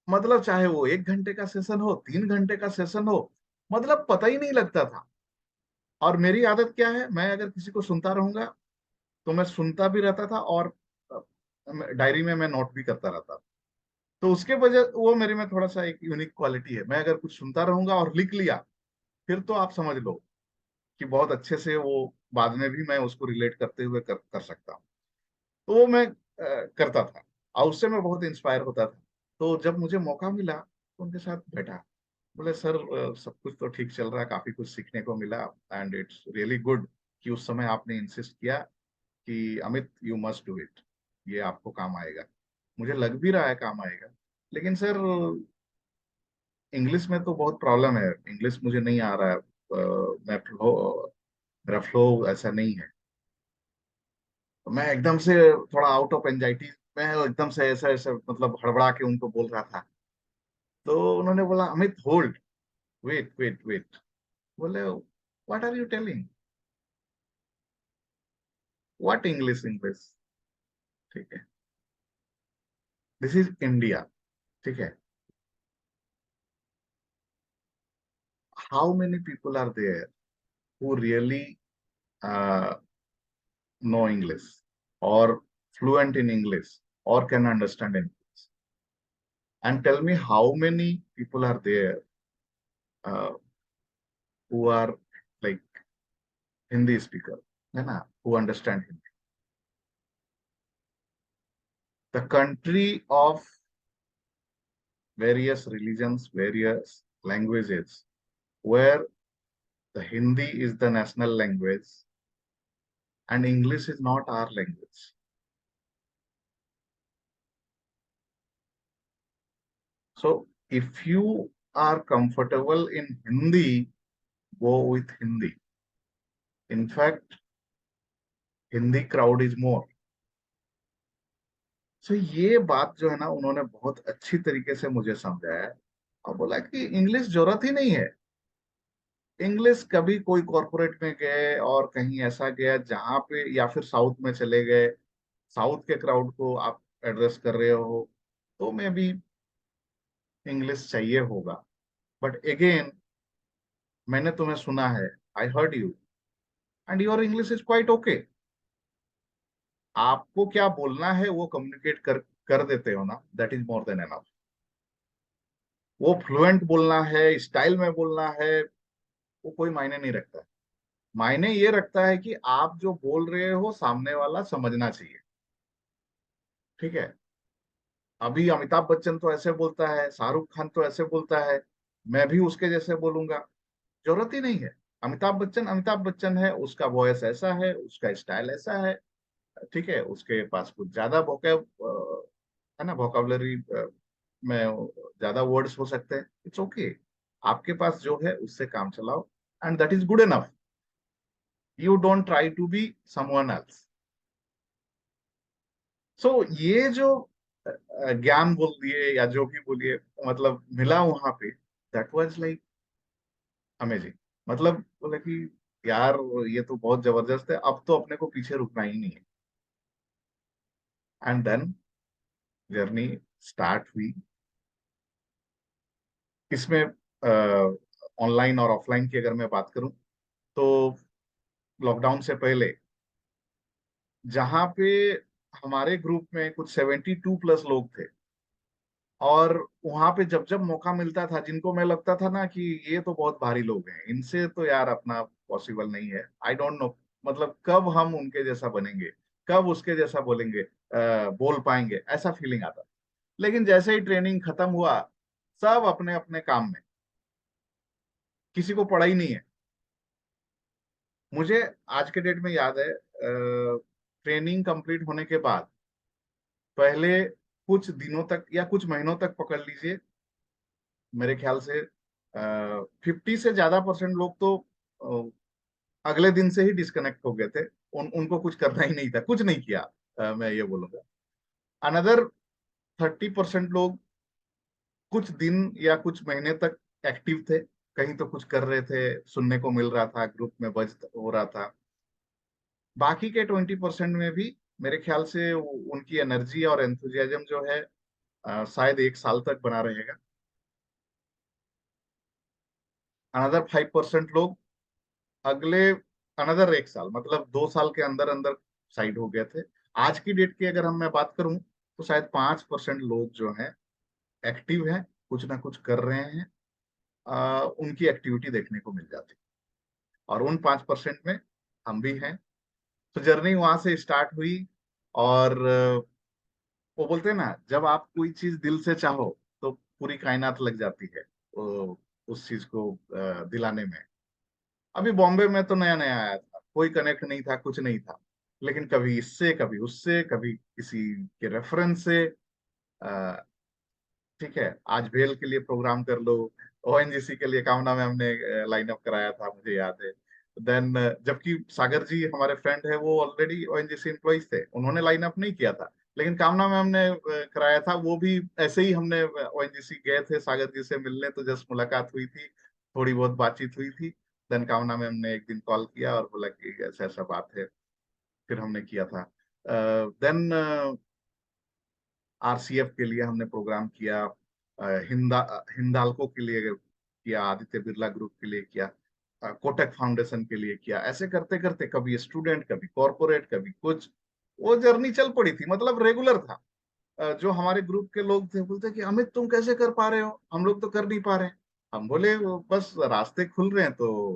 मतलब चाहे वो 1 घंटे का सेशन हो, 3 घंटे का सेशन हो, मतलब पता ही नहीं लगता था। और मेरी आदत क्या है, मैं अगर किसी को सुनता रहूंगा, तो मैं सुनता भी रहता था, और डायरी में मैं नोट भी करता रहता था। तो उसके वजह, वो मेरे में थोड़ा सा एक यूनिक क्वालिटी है। मैं अगर कुछ सुनता रहूंगा और लिख लिया, फिर तो आप समझ लो कि बहुत अच्छे से वो बाद में भी मैं उसको रिलेट करते हुए कर सकता हूँ। तो वो मैं करता था, और उससे मैं बहुत इंस्पायर होता था। तो जब मुझे मौका मिला, तो उनके साथ बैठा, बोले सर, सब कुछ तो ठीक चल रहा है, काफी कुछ सीखने को मिला, एंड इट्स रियली गुड कि उस समय आपने इंसिस्ट किया कि Amit, you must do it, ये आपको काम आएगा। मुझे लग भी रहा है काम आएगा, लेकिन सर इंग्लिश में तो बहुत प्रॉब्लम है, इंग्लिश मुझे नहीं आ रहा है। मैं फ्लो, मेरा फ्लो ऐसा नहीं है। तो मैं एकदम से थोड़ा आउट ऑफ एंजाइटी, मैं एकदम से ऐसा ऐसा मतलब हड़बड़ा के उनको बोल रहा था। तो उन्होंने बोला, Amit hold, wait wait wait. बोले, what are you telling? What English English? ठीक है, दिस इज इंडिया, ठीक है। How many people are there who really know English, or fluent in English, or can understand English? And tell me how many people are there uh, who are like Hindi speaker, है ना, who understand Hindi. The country of various religions, various languages, where the Hindi is the national language and English is not our language. So if you are comfortable in Hindi, go with Hindi. In fact, Hindi crowd is more. तो ये बात जो है ना, उन्होंने बहुत अच्छी तरीके से मुझे समझाया, और बोला कि इंग्लिश जरूरत ही नहीं है। इंग्लिश कभी कोई कॉरपोरेट में गए और कहीं ऐसा गया जहां पे, या फिर साउथ में चले गए, साउथ के क्राउड को आप एड्रेस कर रहे हो, तो मे भी इंग्लिश चाहिए होगा। बट अगेन, मैंने तुम्हें सुना है, I heard you, and your English is quite okay. आपको क्या बोलना है वो कम्युनिकेट कर कर देते हो ना, that is more than enough. वो फ्लुएंट बोलना है, स्टाइल में बोलना है, वो कोई मायने नहीं रखता है। मायने ये रखता है कि आप जो बोल रहे हो, सामने वाला समझना चाहिए। ठीक है, अभी अमिताभ बच्चन तो ऐसे बोलता है, शाहरुख खान तो ऐसे बोलता है, मैं भी उसके जैसे बोलूंगा, जरूरत ही नहीं है। अमिताभ बच्चन है, उसका वॉइस ऐसा है, उसका स्टाइल ऐसा है, ठीक है, उसके पास कुछ ज्यादा वोकैब है ना, वोकाबलरी में ज्यादा वर्ड्स हो सकते हैं, इट्स ओके। आपके पास जो है उससे काम चलाओ, and that is good enough. You don't try to be someone else. So ये जो ज्ञान बोल दिए या जो भी बोलिए, मतलब मिला वहां पे, दैट वाज लाइक अमेजिंग। मतलब बोले कि यार ये तो बहुत जबरदस्त है, अब तो अपने को पीछे रुकना ही नहीं है। एंड देन जर्नी स्टार्ट हुई। इसमें ऑनलाइन और ऑफलाइन की अगर मैं बात करूं, तो लॉकडाउन से पहले जहां पे हमारे ग्रुप में कुछ 72+ लोग थे, और वहां पे जब जब मौका मिलता था, जिनको मैं लगता था ना कि ये तो बहुत भारी लोग हैं, इनसे तो यार अपना पॉसिबल नहीं है, आई डोंट नो, मतलब कब हम उनके जैसा बनेंगे, कब उसके जैसा बोलेंगे, बोल पाएंगे, ऐसा फीलिंग आता। लेकिन जैसे ही ट्रेनिंग खत्म हुआ, सब अपने अपने काम में, किसी को पड़ा ही नहीं है। मुझे आज के डेट में याद है, ट्रेनिंग कंप्लीट होने के बाद पहले कुछ दिनों तक या कुछ महीनों तक पकड़ लीजिए, मेरे ख्याल से 50 से ज्यादा % लोग तो अगले दिन से ही डिस्कनेक्ट हो गए थे। उनको कुछ करना ही नहीं था, कुछ नहीं किया। मैं ये बोलूंगा, अनदर 30% लोग कुछ दिन या कुछ महीने तक एक्टिव थे, कहीं तो कुछ कर रहे थे, सुनने को मिल रहा था, ग्रुप में बज हो रहा था। बाकी के 20% में भी मेरे ख्याल से उनकी एनर्जी और एंथुजियाज्म जो है, शायद 1 साल तक बना रहेगा। अनदर 5% लोग अगले अनदर 1 साल, मतलब 2 साल के अंदर अंदर साइड हो गए थे। आज की डेट की अगर हम मैं बात करूं, तो शायद 5% लोग जो हैं एक्टिव हैं, कुछ ना कुछ कर रहे हैं, उनकी एक्टिविटी देखने को मिल जाती, और उन 5% में हम भी हैं। तो जर्नी वहां से स्टार्ट हुई। और वो बोलते हैं ना, जब आप कोई चीज दिल से चाहो तो पूरी कायनात लग जाती है उस चीज को दिलाने में। अभी बॉम्बे में तो नया नया आया था, कोई कनेक्ट नहीं था, कुछ नहीं था, लेकिन कभी इससे, कभी उससे, कभी किसी के रेफरेंस से, अ, ठीक है, आज भेल के लिए प्रोग्राम कर लो, ओएनजीसी के लिए कामना में हमने लाइन अप कराया था, मुझे याद है। देन जबकि सागर जी हमारे फ्रेंड है, वो ऑलरेडी ओएनजीसी एम्प्लॉइज थे, उन्होंने लाइन अप नहीं किया था, लेकिन कामना में हमने कराया था, वो भी ऐसे ही। हमने ओएनजीसी गए थे सागर जी से मिलने, तो जस्ट मुलाकात हुई थी, थोड़ी बहुत बातचीत हुई थी। देन कामना में हमने एक दिन कॉल किया और बोला कि ऐसा ऐसा बात है, फिर हमने किया था। देन आरसीएफ के लिए हमने प्रोग्राम किया, हिंदाल्को के लिए किया, आदित्य बिरला ग्रुप के लिए किया, कोटक फाउंडेशन के लिए किया। ऐसे करते करते कभी स्टूडेंट, कभी कॉरपोरेट, कभी कुछ, वो जर्नी चल पड़ी थी, मतलब रेगुलर था। जो हमारे ग्रुप के लोग थे बोलते कि अमित तुम कैसे कर पा रहे हो, हम लोग तो कर नहीं पा रहे हैं। हम बोले "वो बस रास्ते खुल रहे हैं तो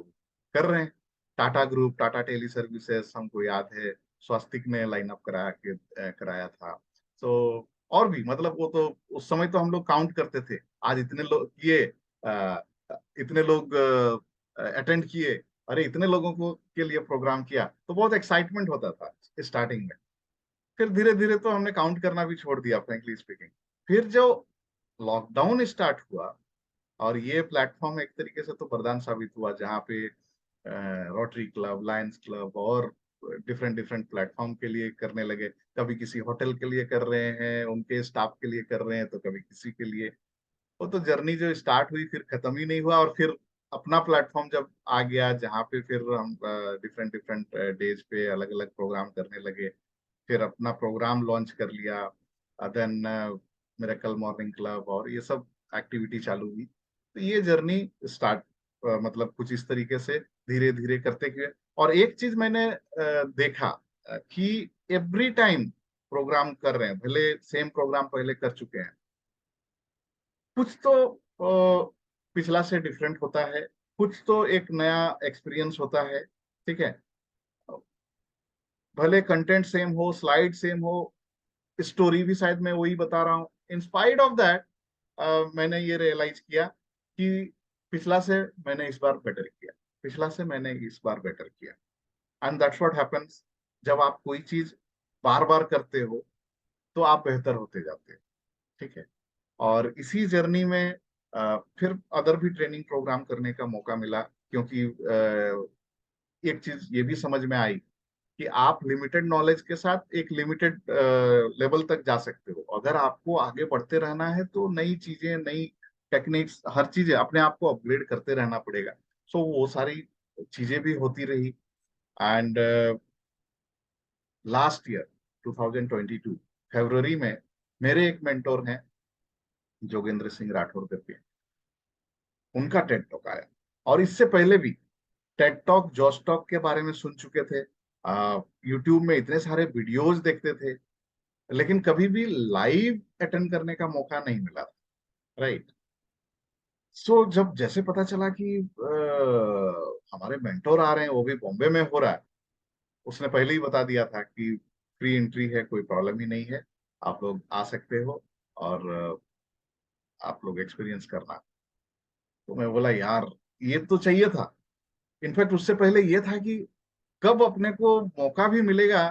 कर रहे हैं"। Tata group, Tata teleservices हमको याद है, स्वास्तिक ने लाइन अप कराया था। तो और भी, मतलब वो तो उस समय तो हम लोग काउंट करते थे, आज इतने लोग किए, अ, इतने लोग अटेंड किए, अरे इतने लोगों को के लिए प्रोग्राम किया, तो बहुत एक्साइटमेंट होता था स्टार्टिंग में। फिर धीरे धीरे तो हमने काउंट करना भी छोड़ दिया, फ्रेंकली स्पीकिंग। फिर जो लॉकडाउन स्टार्ट हुआ, और ये प्लेटफॉर्म एक तरीके से तो वरदान साबित हुआ, जहाँ पे रोटरी क्लब, लायंस क्लब और डिफरेंट डिफरेंट प्लेटफॉर्म के लिए करने लगे। कभी किसी होटल के लिए कर रहे हैं, उनके स्टाफ के लिए कर रहे हैं, तो कभी किसी के लिए। वो तो जर्नी जो स्टार्ट हुई, फिर खत्म ही नहीं हुआ। और फिर अपना प्लेटफॉर्म जब आ गया, जहाँ पे फिर हम डिफरेंट डिफरेंट डेज पे अलग अलग प्रोग्राम करने लगे, फिर अपना प्रोग्राम लॉन्च कर लिया। देन मिरेकल मॉर्निंग क्लब और ये सब एक्टिविटी चालू हुई। तो ये जर्नी स्टार्ट, मतलब कुछ इस तरीके से धीरे धीरे करते हुए। और एक चीज मैंने देखा, कि एवरी टाइम प्रोग्राम कर रहे हैं, भले सेम प्रोग्राम पहले कर चुके हैं, कुछ तो पिछला से डिफरेंट होता है, कुछ तो एक नया एक्सपीरियंस होता है, ठीक है। भले कंटेंट सेम हो, स्लाइड सेम हो, स्टोरी भी शायद मैं वही बता रहा हूँ, इन स्पाइट ऑफ दैट मैंने ये रियलाइज किया कि पिछला से मैंने इस बार बेटर किया, पिछला से मैंने इस बार बेटर किया। And that's what happens. जब आप कोई चीज बार बार करते हो तो आप बेहतर होते जाते हो। ठीक है। और इसी जर्नी में फिर अदर भी ट्रेनिंग प्रोग्राम करने का मौका मिला, क्योंकि एक चीज ये भी समझ में आई कि आप लिमिटेड नॉलेज के साथ एक लिमिटेड लेवल तक जा सकते हो। अगर आपको आगे बढ़ते रहना है तो नई चीजें, नई टेक्निक्स, हर चीजें अपने आप को अपग्रेड करते रहना पड़ेगा। सो वो सारी चीजें भी होती रही। एंड लास्ट ईयर 2022 फरवरी में मेरे एक मेंटोर हैं, जोगेंद्र सिंह राठौर करके, उनका टेड टॉक आया। और इससे पहले भी टेड टॉक, जॉस टॉक के बारे में सुन चुके थे, यूट्यूब में इतने सारे वीडियोस देखते थे, लेकिन कभी भी लाइव अटेंड करने का मौका नहीं मिला। राइट। सो जब जैसे पता चला कि हमारे मेंटोर आ रहे हैं, वो भी बॉम्बे में हो रहा है, उसने पहले ही बता दिया था कि फ्री एंट्री है, कोई प्रॉब्लम ही नहीं है, आप लोग आ सकते हो और आप लोग एक्सपीरियंस करना। तो मैं बोला यार, ये तो चाहिए था। इनफैक्ट उससे पहले ये था कि कब अपने को मौका भी मिलेगा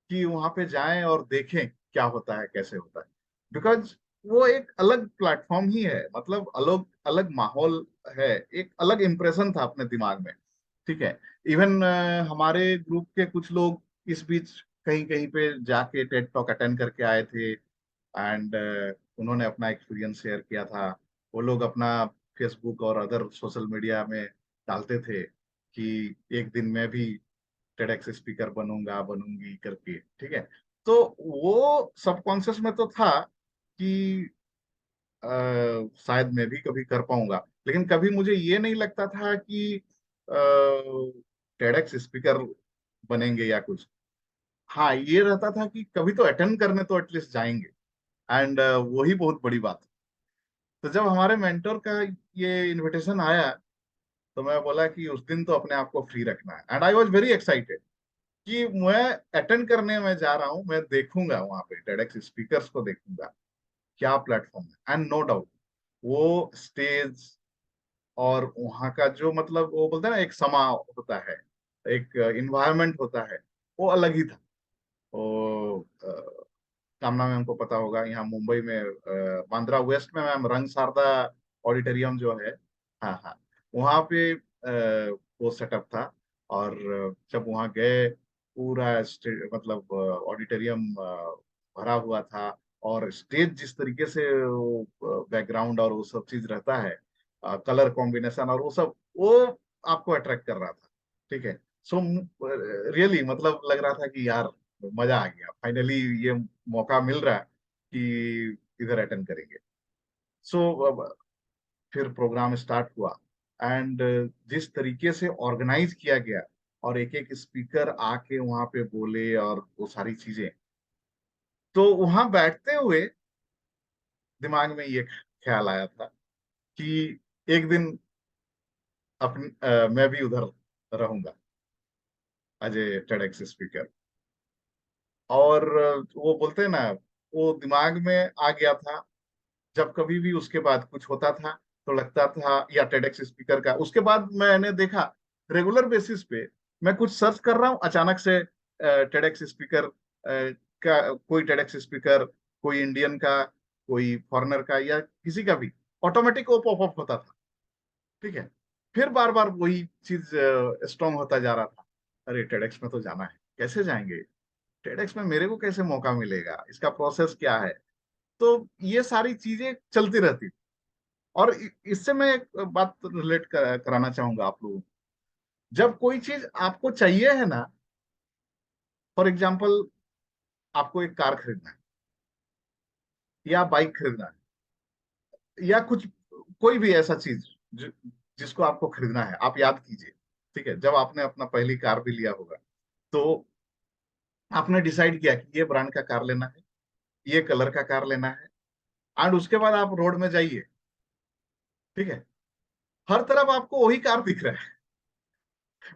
कि वहां पे जाएं और देखें क्या होता है, कैसे होता है। बिकॉज वो एक अलग प्लेटफॉर्म ही है, मतलब अलग अलग माहौल है, एक अलग इंप्रेशन था अपने दिमाग में। ठीक है। इवन हमारे ग्रुप के कुछ लोग इस बीच कहीं कहीं पे जाके टेड टॉक अटेंड करके आए थे। एंड उन्होंने अपना एक्सपीरियंस शेयर किया था। वो लोग अपना फेसबुक और अदर सोशल मीडिया में डालते थे कि एक दिन मैं भी टेडेक्स स्पीकर बनूंगा, बनूंगी करके। ठीक है। तो वो सबकॉन्शियस में तो था कि शायद मैं भी कभी कर पाऊंगा, लेकिन कभी मुझे ये नहीं लगता था कि टेडेक्स स्पीकर बनेंगे या कुछ। हाँ, ये रहता था कि कभी तो अटेंड करने तो एटलीस्ट जाएंगे। एंड वही बहुत बड़ी बात है। तो जब हमारे मेंटर का ये इनविटेशन आया, तो मैं बोला कि उस दिन तो अपने आप को फ्री रखना है। And I was very excited कि मैं अटेंड करने में जा रहा हूं, मैं देखूंगा वहां पे टेडेक्स स्पीकर्स को, देखूंगा क्या प्लेटफॉर्म है। एंड नो डाउट वो स्टेज और वहां का जो, मतलब वो बोलते हैं ना, एक समा होता है, एक इन्वायरमेंट होता है, वो अलग ही था। वो कामना में हमको पता होगा, यहाँ मुंबई में बांद्रा वेस्ट में मैम रंग शारदा ऑडिटोरियम जो है, हाँ हाँ, वहाँ पे वो सेटअप था। और जब वहाँ गए, पूरा मतलब ऑडिटोरियम भरा हुआ था। और स्टेज जिस तरीके से बैकग्राउंड और वो सब चीज रहता है, कलर कॉम्बिनेशन और वो सब, वो आपको अट्रैक्ट कर रहा था। ठीक है। सो रियली मतलब लग रहा था कि यार मजा आ गया, फाइनली ये मौका मिल रहा है कि इधर अटेंड करेंगे। सो फिर प्रोग्राम स्टार्ट हुआ। एंड जिस तरीके से ऑर्गेनाइज किया गया, और एक एक स्पीकर आके वहां पे बोले और वो सारी चीजें, तो वहां बैठते हुए दिमाग में ये ख्याल आया था कि एक दिन मैं भी उधर रहूंगा एज ए टेडेक्स स्पीकर। और वो बोलते हैं ना, वो दिमाग में आ गया था। जब कभी भी उसके बाद कुछ होता था तो लगता था, या टेडेक्स स्पीकर का, उसके बाद मैंने देखा रेगुलर बेसिस पे मैं कुछ सर्च कर रहा हूँ, अचानक से टेडेक्स स्पीकर का, कोई टेडेक्स स्पीकर, कोई इंडियन का, कोई फॉरेनर का, या किसी का भी, ऑटोमेटिक वो पॉपअप होता था। ठीक है। फिर बार बार वही चीज स्ट्रांग होता जा रहा था। अरे टेडेक्स में तो जाना है, कैसे जाएंगे, टेडेक्स में मेरे को कैसे मौका मिलेगा, इसका प्रोसेस क्या है। तो ये सारी चीजें चलती रहती। और इससे मैं एक बात रिलेट कराना चाहूंगा आप लोगों को। जब कोई चीज आपको चाहिए है ना, फॉर एग्जाम्पल आपको एक कार खरीदना है, या बाइक खरीदना है, या कुछ, कोई भी ऐसा चीज जिसको आपको खरीदना है, आप याद कीजिए। ठीक है। जब आपने अपना पहली कार भी लिया होगा, तो आपने डिसाइड किया कि ये ब्रांड का कार लेना है, ये कलर का कार लेना है। एंड उसके बाद आप रोड में जाइए। ठीक है। हर तरफ आपको वही कार दिख रहा है,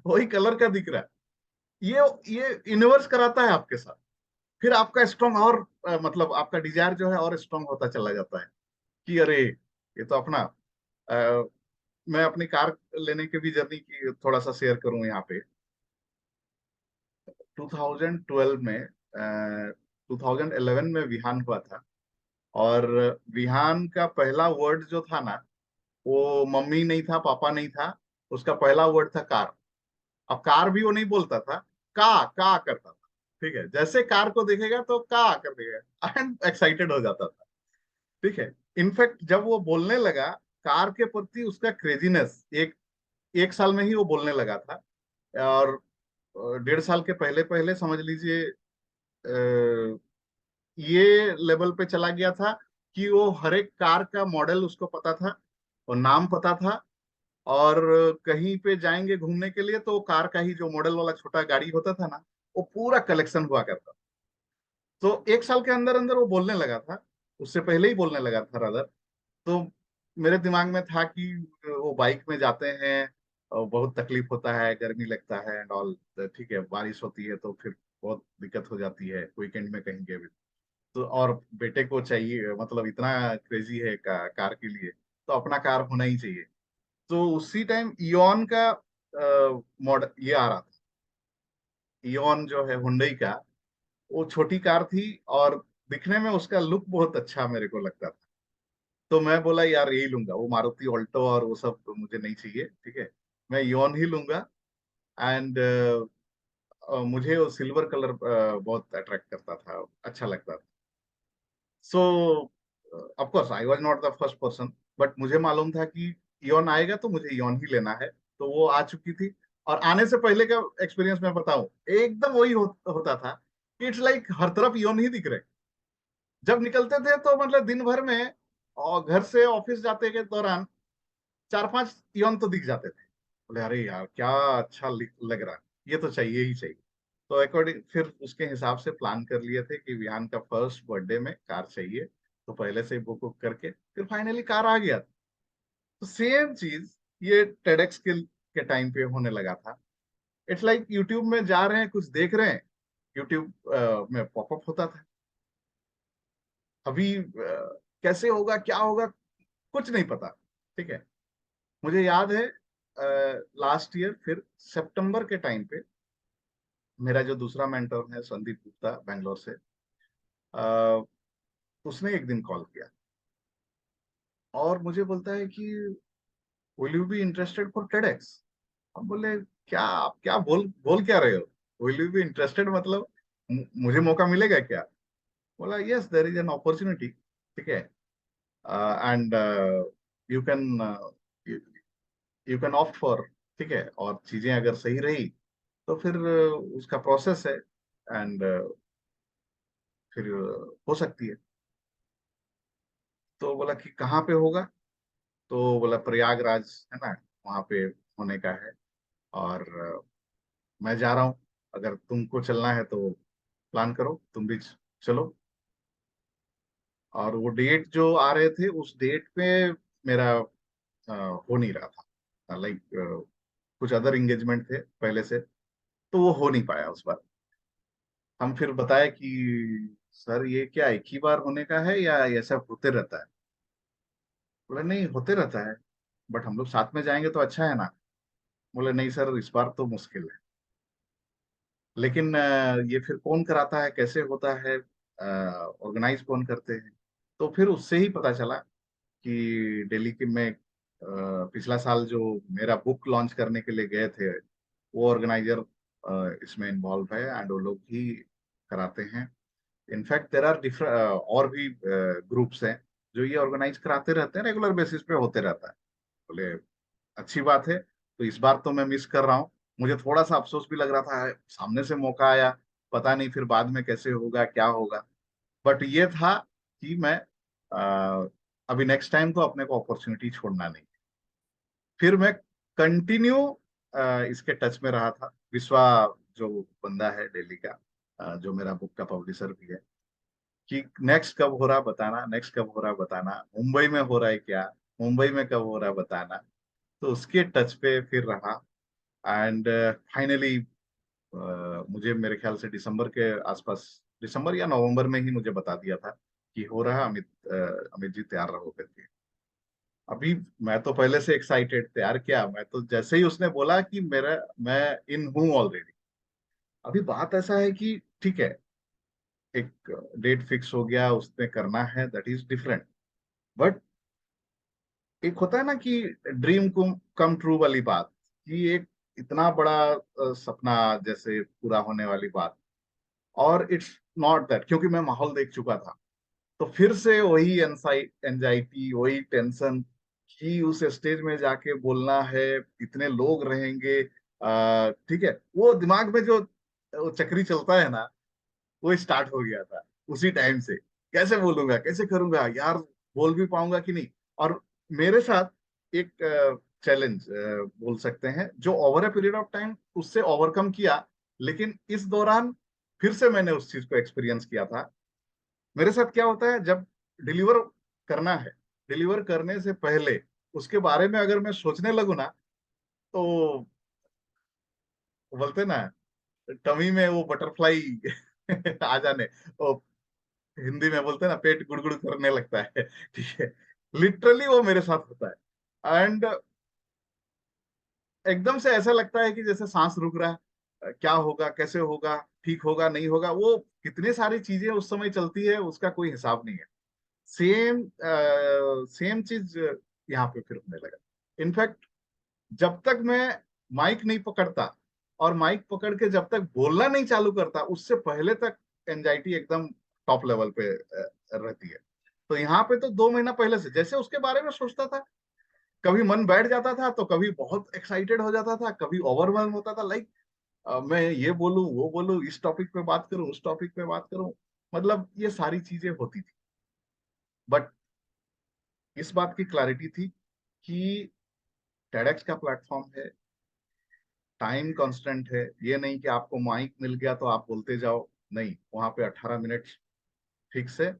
वही कलर का दिख रहा है। ये यूनिवर्स कराता है आपके साथ। फिर आपका स्ट्रांग और मतलब आपका डिजायर जो है और स्ट्रांग होता चला जाता है कि अरे, ये तो अपना मैं अपनी कार लेने के भी जर्नी की थोड़ा सा शेयर करूं यहाँ पे। 2012 में 2011 में विहान हुआ था। और विहान का पहला वर्ड जो था ना, वो मम्मी नहीं था, पापा नहीं था। उसका पहला वर्ड था कार। अब कार भी वो नहीं बोलता था, का करता था। ठीक है, जैसे कार को देखेगा तो का कर देगा एंड एक्साइटेड हो जाता था। ठीक है। इनफैक्ट जब वो बोलने लगा, कार के प्रति उसका क्रेजीनेस एक एक साल में ही वो बोलने लगा था। और 1.5 साल के पहले पहले समझ लीजिए ये लेवल पे चला गया था कि वो हर एक कार का मॉडल उसको पता था और नाम पता था। और कहीं पे जाएंगे घूमने के लिए तो कार का ही जो मॉडल वाला छोटा गाड़ी होता था ना, वो पूरा कलेक्शन हुआ करता। तो 1 साल के अंदर अंदर वो बोलने लगा था। उससे पहले ही बोलने लगा था रादर। तो मेरे दिमाग में था कि वो बाइक में जाते हैं और बहुत तकलीफ होता है, गर्मी लगता है एंड ऑल। ठीक है, बारिश होती है तो फिर बहुत दिक्कत हो जाती है वीकेंड में कहीं गए भी। तो और बेटे को चाहिए, मतलब इतना क्रेजी है कार के लिए, तो अपना कार होना ही चाहिए। तो उसी टाइम इयॉन का मॉडल ये आ रहा था। इयॉन जो है हुंडई का, वो छोटी कार थी और दिखने में उसका लुक बहुत अच्छा मेरे को लगता था। तो मैं बोला यार यही लूंगा, वो मारुति ऑल्टो और वो सब तो मुझे नहीं चाहिए। ठीक है, मैं इयॉन ही लूंगा। एंड मुझे वो सिल्वर कलर बहुत अट्रैक्ट करता था, अच्छा लगता था। सो of course I was not the first person, but मुझे मालूम था कि इयॉन आएगा तो मुझे इयॉन ही लेना है। तो वो आ चुकी थी। और आने से पहले का एक्सपीरियंस मैं बताऊं, एकदम वही होता था कि इट्स लाइक हर तरफ इयॉन ही दिख रहे। जब निकलते थे तो मतलब दिन भर में और घर से ऑफिस जाते के दौरान 4-5 इयॉन तो दिख जाते थे। बोले अरे यार क्या अच्छा लग रहा है, ये तो चाहिए ही चाहिए। तो अकॉर्डिंग फिर उसके हिसाब से प्लान कर लिए थे कि विहान का फर्स्ट बर्थडे में कार चाहिए। तो पहले से ही बुक बुक करके फिर फाइनली कार आ गया। तो सेम चीज ये टेडेक्स के टाइम पे होने लगा था। इट्स लाइक यूट्यूब में जा रहे हैं, कुछ देख रहे हैं, यूट्यूब में पॉपअप होता था। अभी कैसे होगा क्या होगा कुछ नहीं पता। ठीक है। मुझे याद है लास्ट ईयर फिर सितंबर के टाइम पे मेरा जो दूसरा मेंटर है संदीप गुप्ता बैंगलोर से, अ, उसने एक दिन कॉल किया और मुझे बोलता है कि will you be interested for TEDx. हम बोले क्या, आप क्या बोल क्या रहे हो, विल यू बी इंटरेस्टेड मतलब मुझे मौका मिलेगा क्या। बोला yes there is an opportunity. ठीक है, and you can you can opt for. ठीक है, और चीजें अगर सही रही तो फिर उसका प्रोसेस है एंड फिर हो सकती है। तो बोला कि कहाँ पे होगा। तो बोला प्रयागराज है ना, वहाँ पे होने का है। और मैं जा रहा हूँ, अगर तुमको चलना है तो प्लान करो, तुम भी चलो। और वो डेट जो आ रहे थे उस डेट पे मेरा हो नहीं रहा था, लाइक कुछ अदर एंगेजमेंट थे पहले से, तो वो हो नहीं पाया उस बार। हम फिर बताया कि सर ये क्या एक ही बार होने का है या ये सब होते रहता है। बोले नहीं होते रहता है, बट हम लोग साथ में जाएंगे तो अच्छा है ना। बोले नहीं सर इस बार तो मुश्किल है। लेकिन ये फिर कौन कराता है, कैसे होता है, ऑर्गेनाइज कौन करते हैं। तो फिर उससे ही पता चला कि दिल्ली के में पिछला साल जो मेरा बुक लॉन्च करने के लिए गए थे, वो ऑर्गेनाइजर इसमें इन्वॉल्व है एंड वो लोग ही कराते हैं। इनफैक्ट देर आर डिफरेंट और भी ग्रुप्स हैं जो ये ऑर्गेनाइज कराते रहते हैं, रेगुलर बेसिस पे होते रहता है। बोले अच्छी बात है। तो इस बार तो मैं मिस कर रहा हूँ। मुझे थोड़ा सा अफसोस भी लग रहा था, सामने से मौका आया, पता नहीं फिर बाद में कैसे होगा क्या होगा। बट ये था कि मैं अभी नेक्स्ट टाइम तो अपने को अपॉर्चुनिटी छोड़ना नहीं। फिर मैं कंटिन्यू इसके टच में रहा था। विश्वा जो बंदा है दिल्ली का, जो मेरा बुक का पब्लिशर भी है, कि नेक्स्ट कब हो रहा बताना, नेक्स्ट कब हो रहा बताना, मुंबई में हो रहा है क्या, मुंबई में कब हो रहा बताना। तो उसके टच पे फिर रहा। एंड फाइनली मुझे मेरे ख्याल से दिसंबर के आसपास, दिसंबर या नवंबर में ही मुझे बता दिया था कि हो रहा। अमित जी तैयार रहो करके। अभी मैं तो पहले से एक्साइटेड थे यार, क्या मैं तो जैसे ही उसने बोला कि मेरा मैं इन हूं ऑलरेडी। अभी बात ऐसा है कि ठीक है, एक डेट फिक्स हो गया, उसने करना है, दैट इज डिफरेंट। बट एक होता है ना कि ड्रीम को कम ट्रू वाली बात, कि एक इतना बड़ा सपना जैसे पूरा होने वाली बात, और इट्स नॉट दैट, क्योंकि मैं माहौल देख चुका था। तो फिर से वही एंजाइटी, वही टेंशन कि उस स्टेज में जाके बोलना है, इतने लोग रहेंगे। ठीक है, वो दिमाग में जो वो चक्री चलता है ना, वो स्टार्ट हो गया था उसी टाइम से। कैसे बोलूंगा, कैसे करूंगा यार, बोल भी पाऊंगा कि नहीं। और मेरे साथ एक चैलेंज बोल सकते हैं, जो over a period of time उससे ओवरकम किया, लेकिन इस दौरान फिर से मैंने उस चीज को एक्सपीरियंस किया था। मेरे साथ क्या होता है, जब डिलीवर करना है, डिलीवर करने से पहले उसके बारे में अगर मैं सोचने लगूँ ना, तो बोलते ना, टमी में वो बटरफ्लाई आ जाने, वो हिंदी में बोलते हैं ना, पेट गुड़गुड़ करने लगता है। ठीक है, लिटरली वो मेरे साथ होता है। एंड एकदम से ऐसा लगता है कि जैसे सांस रुक रहा है। क्या होगा, कैसे होगा, ठीक होगा, नहीं होगा, वो कितनी सारी चीजें उस समय चलती है, उसका कोई हिसाब नहीं है। सेम सेम चीज यहाँ पे फिर होने लगा। इनफैक्ट जब तक मैं माइक नहीं पकड़ता, और माइक पकड़ के जब तक बोलना नहीं चालू करता, उससे पहले तक एंजाइटी एकदम टॉप लेवल पे रहती है। तो यहाँ पे तो 2 महीना पहले से जैसे उसके बारे में सोचता था, कभी मन बैठ जाता था, तो कभी बहुत एक्साइटेड हो जाता था, कभी ओवरवेल्म होता था, लाइक मैं ये बोलूं, वो बोलूं, इस टॉपिक पे बात करूं, उस टॉपिक पे बात करूं। मतलब ये सारी चीजें होती थी। बट इस बात की क्लैरिटी थी कि टेडेक्स का प्लेटफॉर्म है, टाइम कांस्टेंट है। ये नहीं कि आपको माइक मिल गया तो आप बोलते जाओ, नहीं, वहां पे 18 मिनट फिक्स है।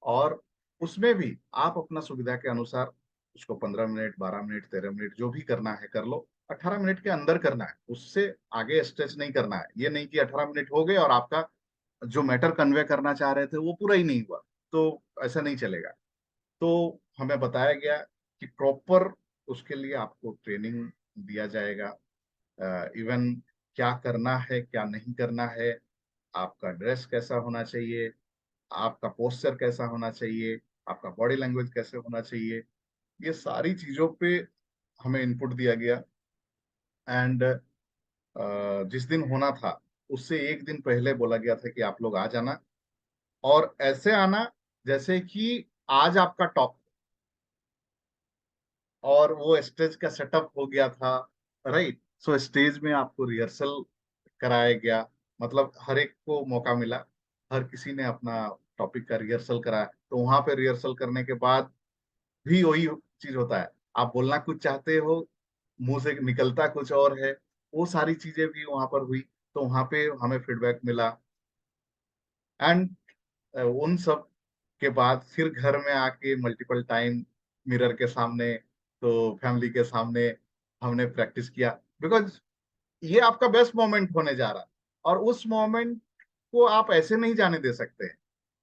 और उसमें भी आप अपना सुविधा के अनुसार उसको 15 मिनट, 12 मिनट, 13 मिनट जो भी करना है कर लो। 18 मिनट के अंदर करना है, उससे आगे स्ट्रेच नहीं करना है। ये नहीं कि 18 मिनट हो गए और आपका जो मैटर कन्वे करना चाह रहे थे वो पूरा ही नहीं हुआ, तो ऐसा नहीं चलेगा। तो हमें बताया गया कि प्रॉपर उसके लिए आपको ट्रेनिंग दिया जाएगा। इवन क्या करना है, क्या नहीं करना है, आपका ड्रेस कैसा होना चाहिए, आपका पोस्चर कैसा होना चाहिए, आपका बॉडी लैंग्वेज कैसे होना चाहिए, ये सारी चीजों पे हमें इनपुट दिया गया। एंड जिस दिन होना था, उससे एक दिन पहले बोला गया था कि आप लोग आ जाना, और ऐसे आना जैसे कि आज आपका टॉप, और वो स्टेज का सेटअप हो गया था। राइट, सो स्टेज में आपको रिहर्सल कराया गया, मतलब हर एक को मौका मिला, हर किसी ने अपना टॉपिक का रिहर्सल कराया। तो वहां पे रिहर्सल करने के बाद भी वही चीज होता है, आप बोलना कुछ चाहते हो, मुंह से निकलता कुछ और है। वो सारी चीजें भी वहां पर हुई। तो वहां पे हमें फीडबैक मिला। एंड उन सब के बाद फिर घर में आके मल्टीपल टाइम मिरर के सामने, तो फैमिली के सामने हमने प्रैक्टिस किया, बिकॉज ये आपका बेस्ट मोमेंट होने जा रहा है। और उस मोमेंट को आप ऐसे नहीं जाने दे सकते हैं,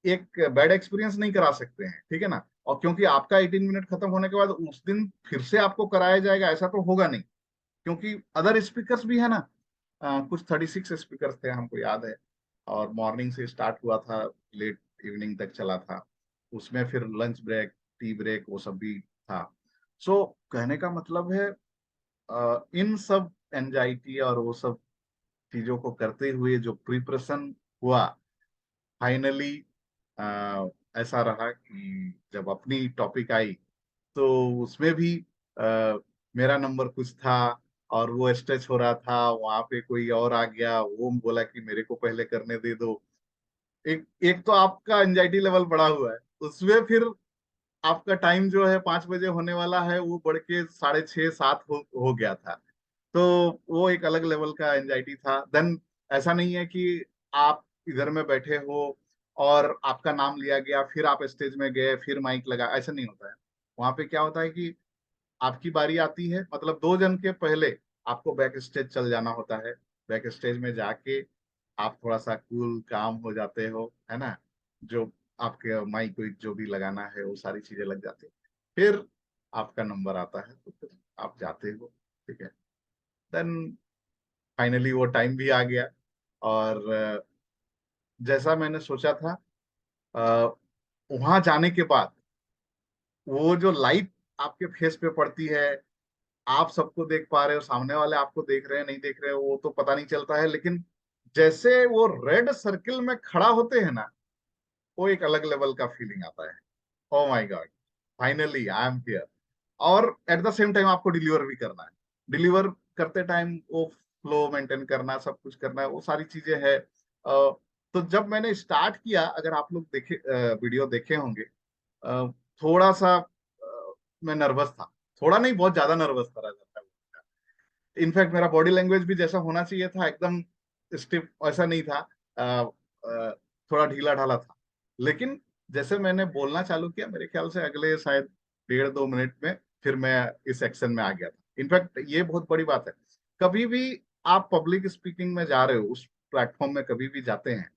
एक बैड एक्सपीरियंस नहीं करा सकते हैं, ठीक है ना। और क्योंकि आपका 18 मिनट खत्म होने के बाद उस दिन फिर से आपको कराया जाएगा, ऐसा तो होगा नहीं, क्योंकि अदर स्पीकर्स भी है ना। कुछ 36 स्पीकर्स थे, हमको याद है। और मॉर्निंग से स्टार्ट हुआ था, लेट इवनिंग तक चला था। उसमें फिर लंच ब्रेक, टी ब्रेक, वो सब भी था। सो कहने का मतलब है, इन सब एंजाइटी और वो सब चीजों को करते हुए जो प्रिपरेशन हुआ, फाइनली ऐसा रहा कि जब अपनी टॉपिक आई, तो उसमें भी मेरा नंबर कुछ था, और वो स्ट्रेच हो रहा था, वहां पे कोई और आ गया, वो बोला कि मेरे को पहले करने दे दो। एक एक तो आपका एंजाइटी लेवल बढ़ा हुआ है, उसमें फिर आपका टाइम जो है 5 बजे होने वाला है, वो बढ़ के 6:30 7 हो गया था। तो वो एक अलग लेवल का एंजाइटी था। देन ऐसा नहीं है कि आप इधर में बैठे हो और आपका नाम लिया गया, फिर आप स्टेज में गए, फिर माइक लगा, ऐसा नहीं होता है। वहां पे क्या होता है कि आपकी बारी आती है, मतलब 2 जन के पहले आपको बैक स्टेज चल जाना होता है। बैक स्टेज में जाके आप थोड़ा सा कूल काम हो जाते हो, है ना। जो आपके माइक वाइक जो भी लगाना है, वो सारी चीजें लग जाती है। फिर आपका नंबर आता है तो फिर आप जाते हो, ठीक है। देन फाइनली वो टाइम भी आ गया, और जैसा मैंने सोचा था, वहां जाने के बाद वो जो लाइट आपके फेस पे पड़ती है, आप सबको देख पा रहे हो, सामने वाले आपको देख रहे हैं नहीं देख रहे हो वो तो पता नहीं चलता है, लेकिन जैसे वो रेड सर्किल में खड़ा होते हैं ना, वो एक अलग लेवल का फीलिंग आता है। Oh my God, finally I am here. और एट द सेम टाइम आपको डिलीवर भी करना है। डिलीवर करते टाइम वो फ्लो मेंटेन करना, सब कुछ करना है, वो सारी चीजें है। तो जब मैंने स्टार्ट किया, अगर आप लोग देखे वीडियो देखे होंगे, थोड़ा सा मैं नर्वस था। थोड़ा नहीं, बहुत ज्यादा नर्वस था राजा। इनफैक्ट मेरा बॉडी लैंग्वेज भी जैसा होना चाहिए था, एकदम स्टिफ ऐसा नहीं था। थोड़ा ढीला ढाला था। लेकिन जैसे मैंने बोलना चालू किया, मेरे ख्याल से अगले शायद 1.5-2 मिनट में फिर मैं इस एक्शन में आ गया था। इनफैक्ट ये बहुत बड़ी बात है। कभी भी आप पब्लिक स्पीकिंग में जा रहे हो, उस प्लेटफॉर्म में कभी भी जाते हैं,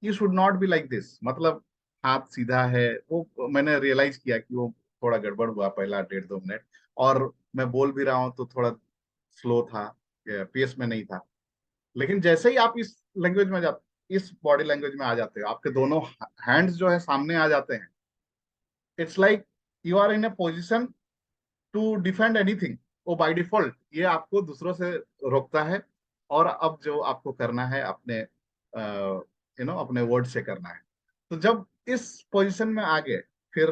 you should not be like this. मतलब हाथ सीधा है, वो मैंने रियलाइज किया कि वो थोड़ा गड़बड़ हुआ पहला 1.5-2 मिनट। और मैं बोल भी रहा हूँ तो थोड़ा स्लो था, पेस में नहीं था। लेकिन जैसे ही आप इस लैंग्वेज में जाते, इस बॉडी लैंग्वेज में आ जाते हो, आपके दोनों हैंड्स जो है सामने आ जाते हैं, it's like you are in a position to defend anything. वो बाय डिफॉल्ट ये आपको दूसरों से रोकता है। और अब जो आपको करना है, अपने अपने वर्ड से करना है। तो जब इस पोजीशन में आ गए, फिर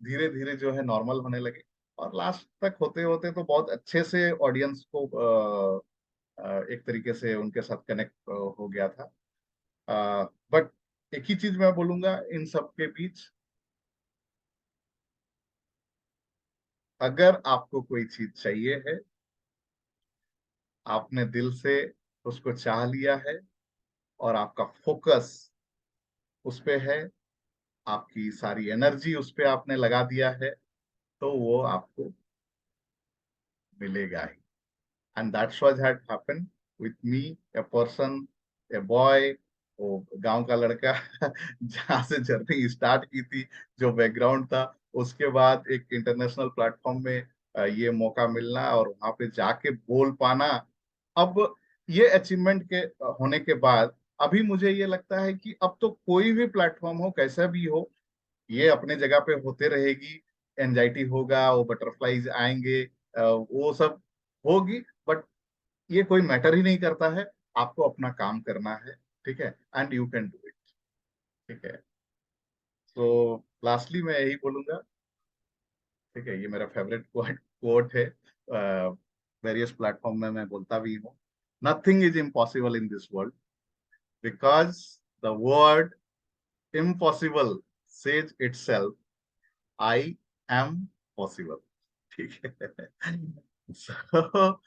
धीरे धीरे जो है नॉर्मल होने लगे। और लास्ट तक होते होते तो बहुत अच्छे से ऑडियंस को एक तरीके से उनके साथ कनेक्ट हो गया था। बट एक ही चीज मैं बोलूंगा इन सब के बीच, अगर आपको कोई चीज चाहिए है, आपने दिल से उसको चाह लिया है, और आपका फोकस उस पे है, आपकी सारी एनर्जी उस पे आपने लगा दिया है, तो वो आपको मिलेगा ही। And that's what had happened with me, a person, a boy, वो गांव का लड़का जहाँ से जर्नी स्टार्ट की थी, जो बैकग्राउंड था, उसके बाद एक इंटरनेशनल प्लेटफॉर्म में ये मौका मिलना और वहां पे जाके बोल पाना। अब ये अचीवमेंट के होने के बाद अभी मुझे ये लगता है कि अब तो कोई भी प्लेटफॉर्म हो, कैसा भी हो, ये अपने जगह पे होते रहेगी। एंजाइटी होगा, वो बटरफ्लाईज आएंगे, वो सब होगी, बट ये कोई मैटर ही नहीं करता है। आपको अपना काम करना है, ठीक है, and you can do it, ठीक है। तो लास्टली मैं यही बोलूंगा, ठीक है, ये मेरा फेवरेट कोट कोट है। वेरियस प्लेटफॉर्म में मैं बोलता भी हूँ, nothing is impossible in this world, because the word impossible says itself, I am possible, ठीक है। So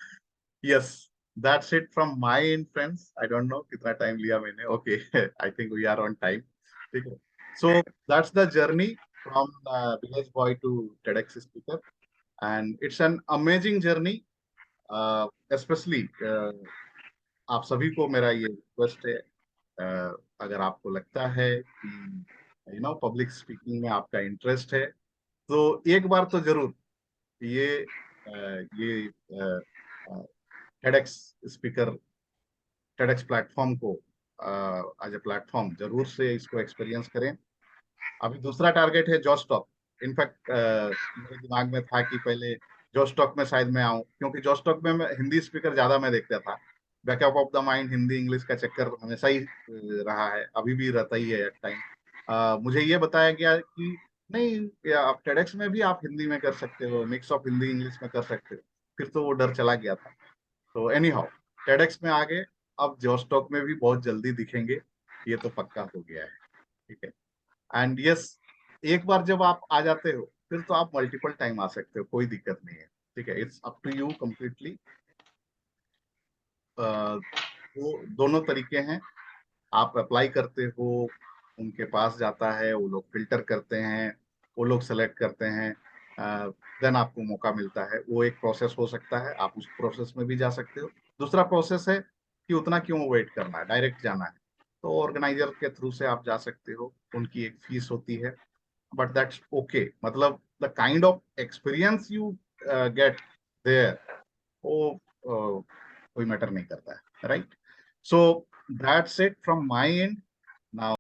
yes, that's it from my end friends. I don't know कितना time लिया मैंने। Okay, I think we are on time, ठीक है। So that's the journey from village boy to TEDx speaker, and it's an amazing journey. Specially आप सभी को मेरा ये रिक्वेस्ट है, अगर आपको लगता है कि पब्लिक स्पीकिंग में आपका इंटरेस्ट है, तो एक बार तो जरूर ये ये TEDx स्पीकर, TEDx प्लेटफॉर्म को एज ए प्लेटफॉर्म जरूर से इसको एक्सपीरियंस करें। अभी दूसरा टारगेट है जॉस्टॉक। इनफैक्ट मेरे दिमाग में था कि पहले जॉस्टॉक में शायद मैं आऊं, क्योंकि जॉस्टॉक में मैं हिंदी स्पीकर ज्यादा मैं देखता था। Backup of the mind Hindi English का चक्कर हमेशा ही रहा है, अभी भी रहता ही है एट टाइम। मुझे ये बताया गया कि नहीं, या आप TEDx में भी आप हिंदी में कर सकते हो, मिक्स ऑफ हिंदी इंग्लिश में कर सकते हो। फिर तो वो डर चला गया था। तो एनी हाउ, TEDx में आगे, अब जॉस्टॉक में भी बहुत जल्दी दिखेंगे, ये तो पक्का हो गया है, ठीक है। एंड यस, एक बार जब आप आ जाते हो, फिर तो आप मल्टीपल टाइम आ सकते हो, कोई दिक्कत नहीं है, ठीक है। It's up to you completely. वो दोनों तरीके हैं। आप अप्लाई करते हो, उनके पास जाता है, वो लोग फिल्टर करते हैं, वो लोग सेलेक्ट करते हैं, देन आपको मौका मिलता है। वो एक प्रोसेस हो सकता है, आप उस प्रोसेस में भी जा सकते हो। दूसरा प्रोसेस है कि उतना क्यों वेट करना है, डायरेक्ट जाना है। तो ऑर्गेनाइजर के थ्रू से आप जा सकते हो, उनकी एक फीस होती है, बट दैट्स ओके। मतलब the kind of experience you get there, वो कोई मैटर नहीं करता है, right? So that's it from my end. Now